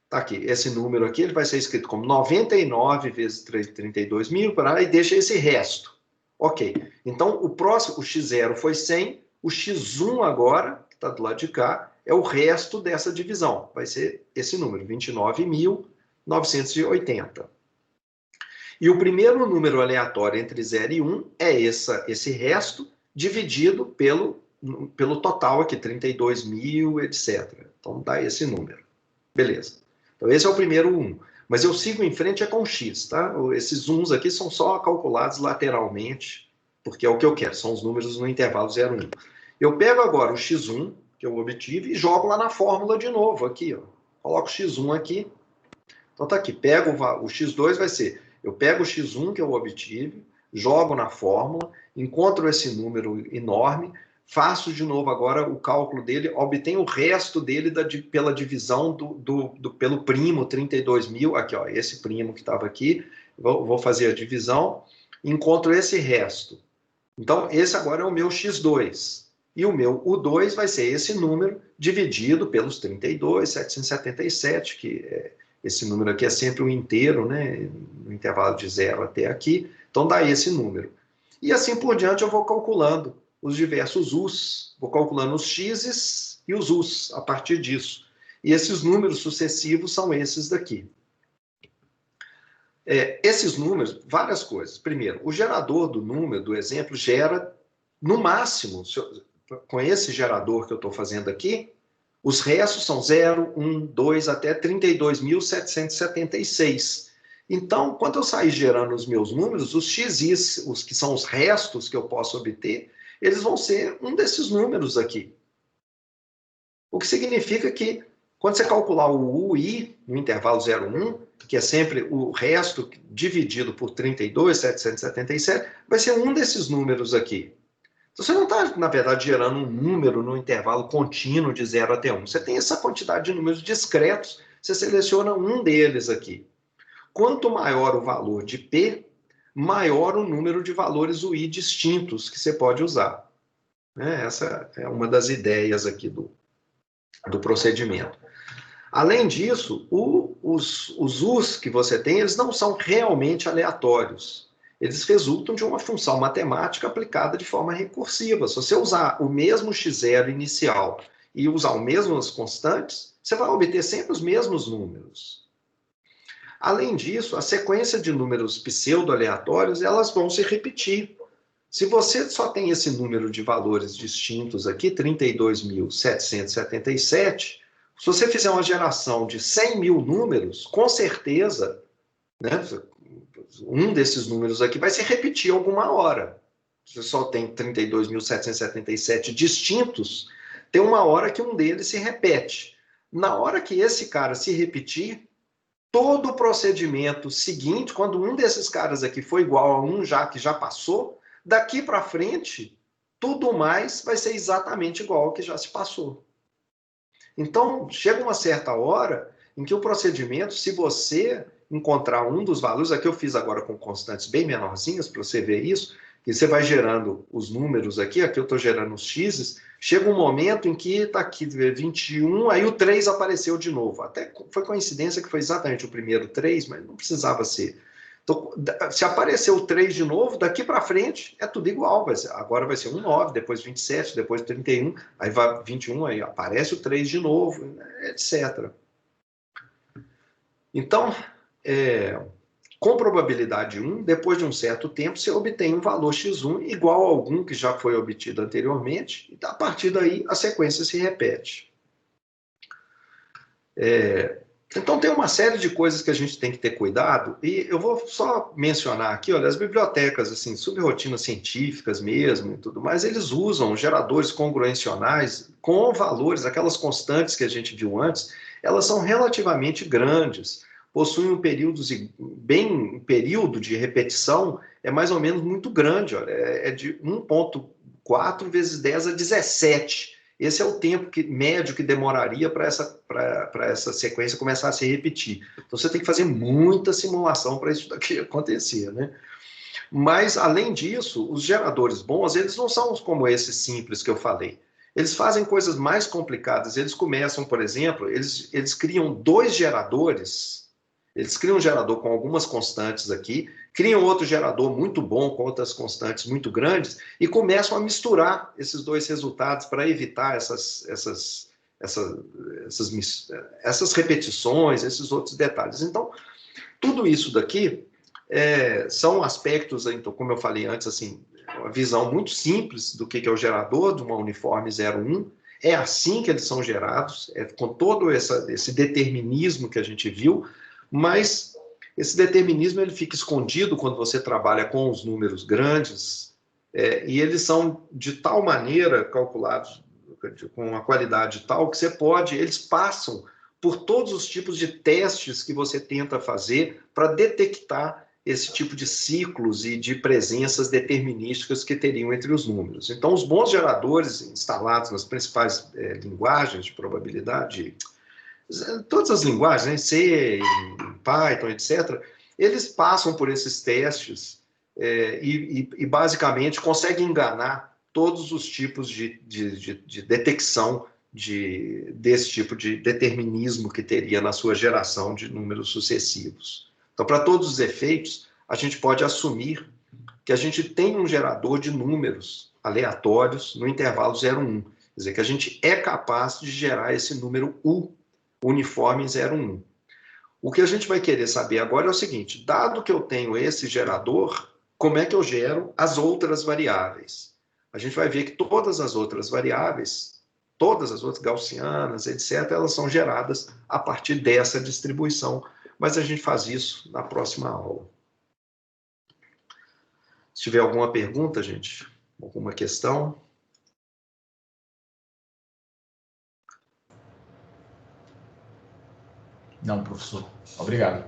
Tá aqui, esse número aqui ele vai ser escrito como 99 vezes 32 mil, e deixa esse resto. Ok, então o próximo, o x0 foi 100, o x1 agora, que está do lado de cá, é o resto dessa divisão. Vai ser esse número, 29.980. E o primeiro número aleatório entre 0 e 1 é esse resto dividido pelo total aqui, 32.000, etc. Então, dá esse número. Beleza. Então, esse é o primeiro 1. Mas eu sigo em frente com x, tá? Esses 1s aqui são só calculados lateralmente, porque é o que eu quero, são os números no intervalo 0, 1. Eu pego agora o x1, que eu obtive, e jogo lá na fórmula de novo, aqui, ó. Coloco o x1 aqui. Então, tá aqui. Pego o x2, vai ser... Eu pego o x1 que eu obtive, jogo na fórmula, encontro esse número enorme, faço de novo agora o cálculo dele, obtenho o resto dele pela divisão pelo primo, 32.000, aqui, ó, esse primo que estava aqui, vou fazer a divisão, encontro esse resto. Então, esse agora é o meu x2. E o meu U2 vai ser esse número dividido pelos 32.777, que esse número aqui é sempre um inteiro, né? No intervalo de 0 até aqui. Então, dá esse número. E assim por diante, eu vou calculando os diversos U's, vou calculando os X's e os U's a partir disso. E esses números sucessivos são esses daqui. Esses números, várias coisas. Primeiro, o gerador do número, do exemplo, gera, no máximo, com esse gerador que eu estou fazendo aqui, os restos são 0, 1, 2 até 32.776. Então, quando eu sair gerando os meus números, os x's, os que são os restos que eu posso obter, eles vão ser um desses números aqui. O que significa que, quando você calcular o UI no intervalo 0, 1, que é sempre o resto dividido por 32.777, vai ser um desses números aqui. Então, você não está, na verdade, gerando um número no intervalo contínuo de 0 até 1. Você tem essa quantidade de números discretos, você seleciona um deles aqui. Quanto maior o valor de P, maior o número de valores UI distintos que você pode usar. Essa é uma das ideias aqui do procedimento. Além disso, os U's que você tem, eles não são realmente aleatórios. Eles resultam de uma função matemática aplicada de forma recursiva. Se você usar o mesmo x0 inicial e usar as mesmas constantes, você vai obter sempre os mesmos números. Além disso, a sequência de números pseudo-aleatórios, elas vão se repetir. Se você só tem esse número de valores distintos aqui, 32.777, se você fizer uma geração de 100.000 números, com certeza, né, um desses números aqui vai se repetir alguma hora. Você só tem 32.777 distintos, tem uma hora que um deles se repete. Na hora que esse cara se repetir, todo o procedimento seguinte, quando um desses caras aqui for igual a um que já passou, daqui para frente, tudo mais vai ser exatamente igual ao que já se passou. Então, chega uma certa hora em que o procedimento, se você encontrar um dos valores, aqui eu fiz agora com constantes bem menorzinhas, para você ver isso, que você vai gerando os números aqui eu estou gerando os x's, chega um momento em que está aqui 21, aí o 3 apareceu de novo. Até foi coincidência que foi exatamente o primeiro 3, mas não precisava ser. Então, se apareceu o 3 de novo, daqui para frente é tudo igual. Agora vai ser um 9, depois 27, depois 31, aí vai 21, aí aparece o 3 de novo, etc. Então, com probabilidade 1, depois de um certo tempo, você obtém um valor x1 igual a algum que já foi obtido anteriormente, e a partir daí a sequência se repete. Então, tem uma série de coisas que a gente tem que ter cuidado, e eu vou só mencionar aqui, olha, as bibliotecas, assim, subrrotinas científicas mesmo e tudo mais, eles usam geradores congruencionais com valores, aquelas constantes que a gente viu antes, elas são relativamente grandes, possuem um período de repetição, é mais ou menos muito grande, olha, é de 1,4 vezes 10 a 17. Esse é o tempo médio que demoraria para essa sequência começar a se repetir. Então, você tem que fazer muita simulação para isso daqui acontecer, né? Mas, além disso, os geradores bons, eles não são como esses simples que eu falei. Eles fazem coisas mais complicadas. Eles começam, por exemplo, eles criam dois geradores. Eles criam um gerador com algumas constantes aqui, criam outro gerador muito bom com outras constantes muito grandes e começam a misturar esses dois resultados para evitar essas essas repetições, esses outros detalhes. Então, tudo isso daqui são aspectos, então, como eu falei antes, assim, uma visão muito simples do que é o gerador de uma uniforme 01. É assim que eles são gerados, com todo esse determinismo que a gente viu, mas esse determinismo ele fica escondido quando você trabalha com os números grandes, e eles são de tal maneira calculados, com uma qualidade tal, que eles passam por todos os tipos de testes que você tenta fazer para detectar esse tipo de ciclos e de presenças determinísticas que teriam entre os números. Então, os bons geradores instalados nas principais linguagens de probabilidade, todas as linguagens, né, C, Python, etc., eles passam por esses testes e basicamente conseguem enganar todos os tipos de detecção desse tipo de determinismo que teria na sua geração de números sucessivos. Então, para todos os efeitos, a gente pode assumir que a gente tem um gerador de números aleatórios no intervalo 0,1. Quer dizer, que a gente é capaz de gerar esse número U uniforme em 0,1. O que a gente vai querer saber agora é o seguinte: dado que eu tenho esse gerador, como é que eu gero as outras variáveis? A gente vai ver que todas as outras variáveis, todas as outras gaussianas, etc., elas são geradas a partir dessa distribuição, mas a gente faz isso na próxima aula. Se tiver alguma pergunta, gente, alguma questão? Não, professor. Obrigado.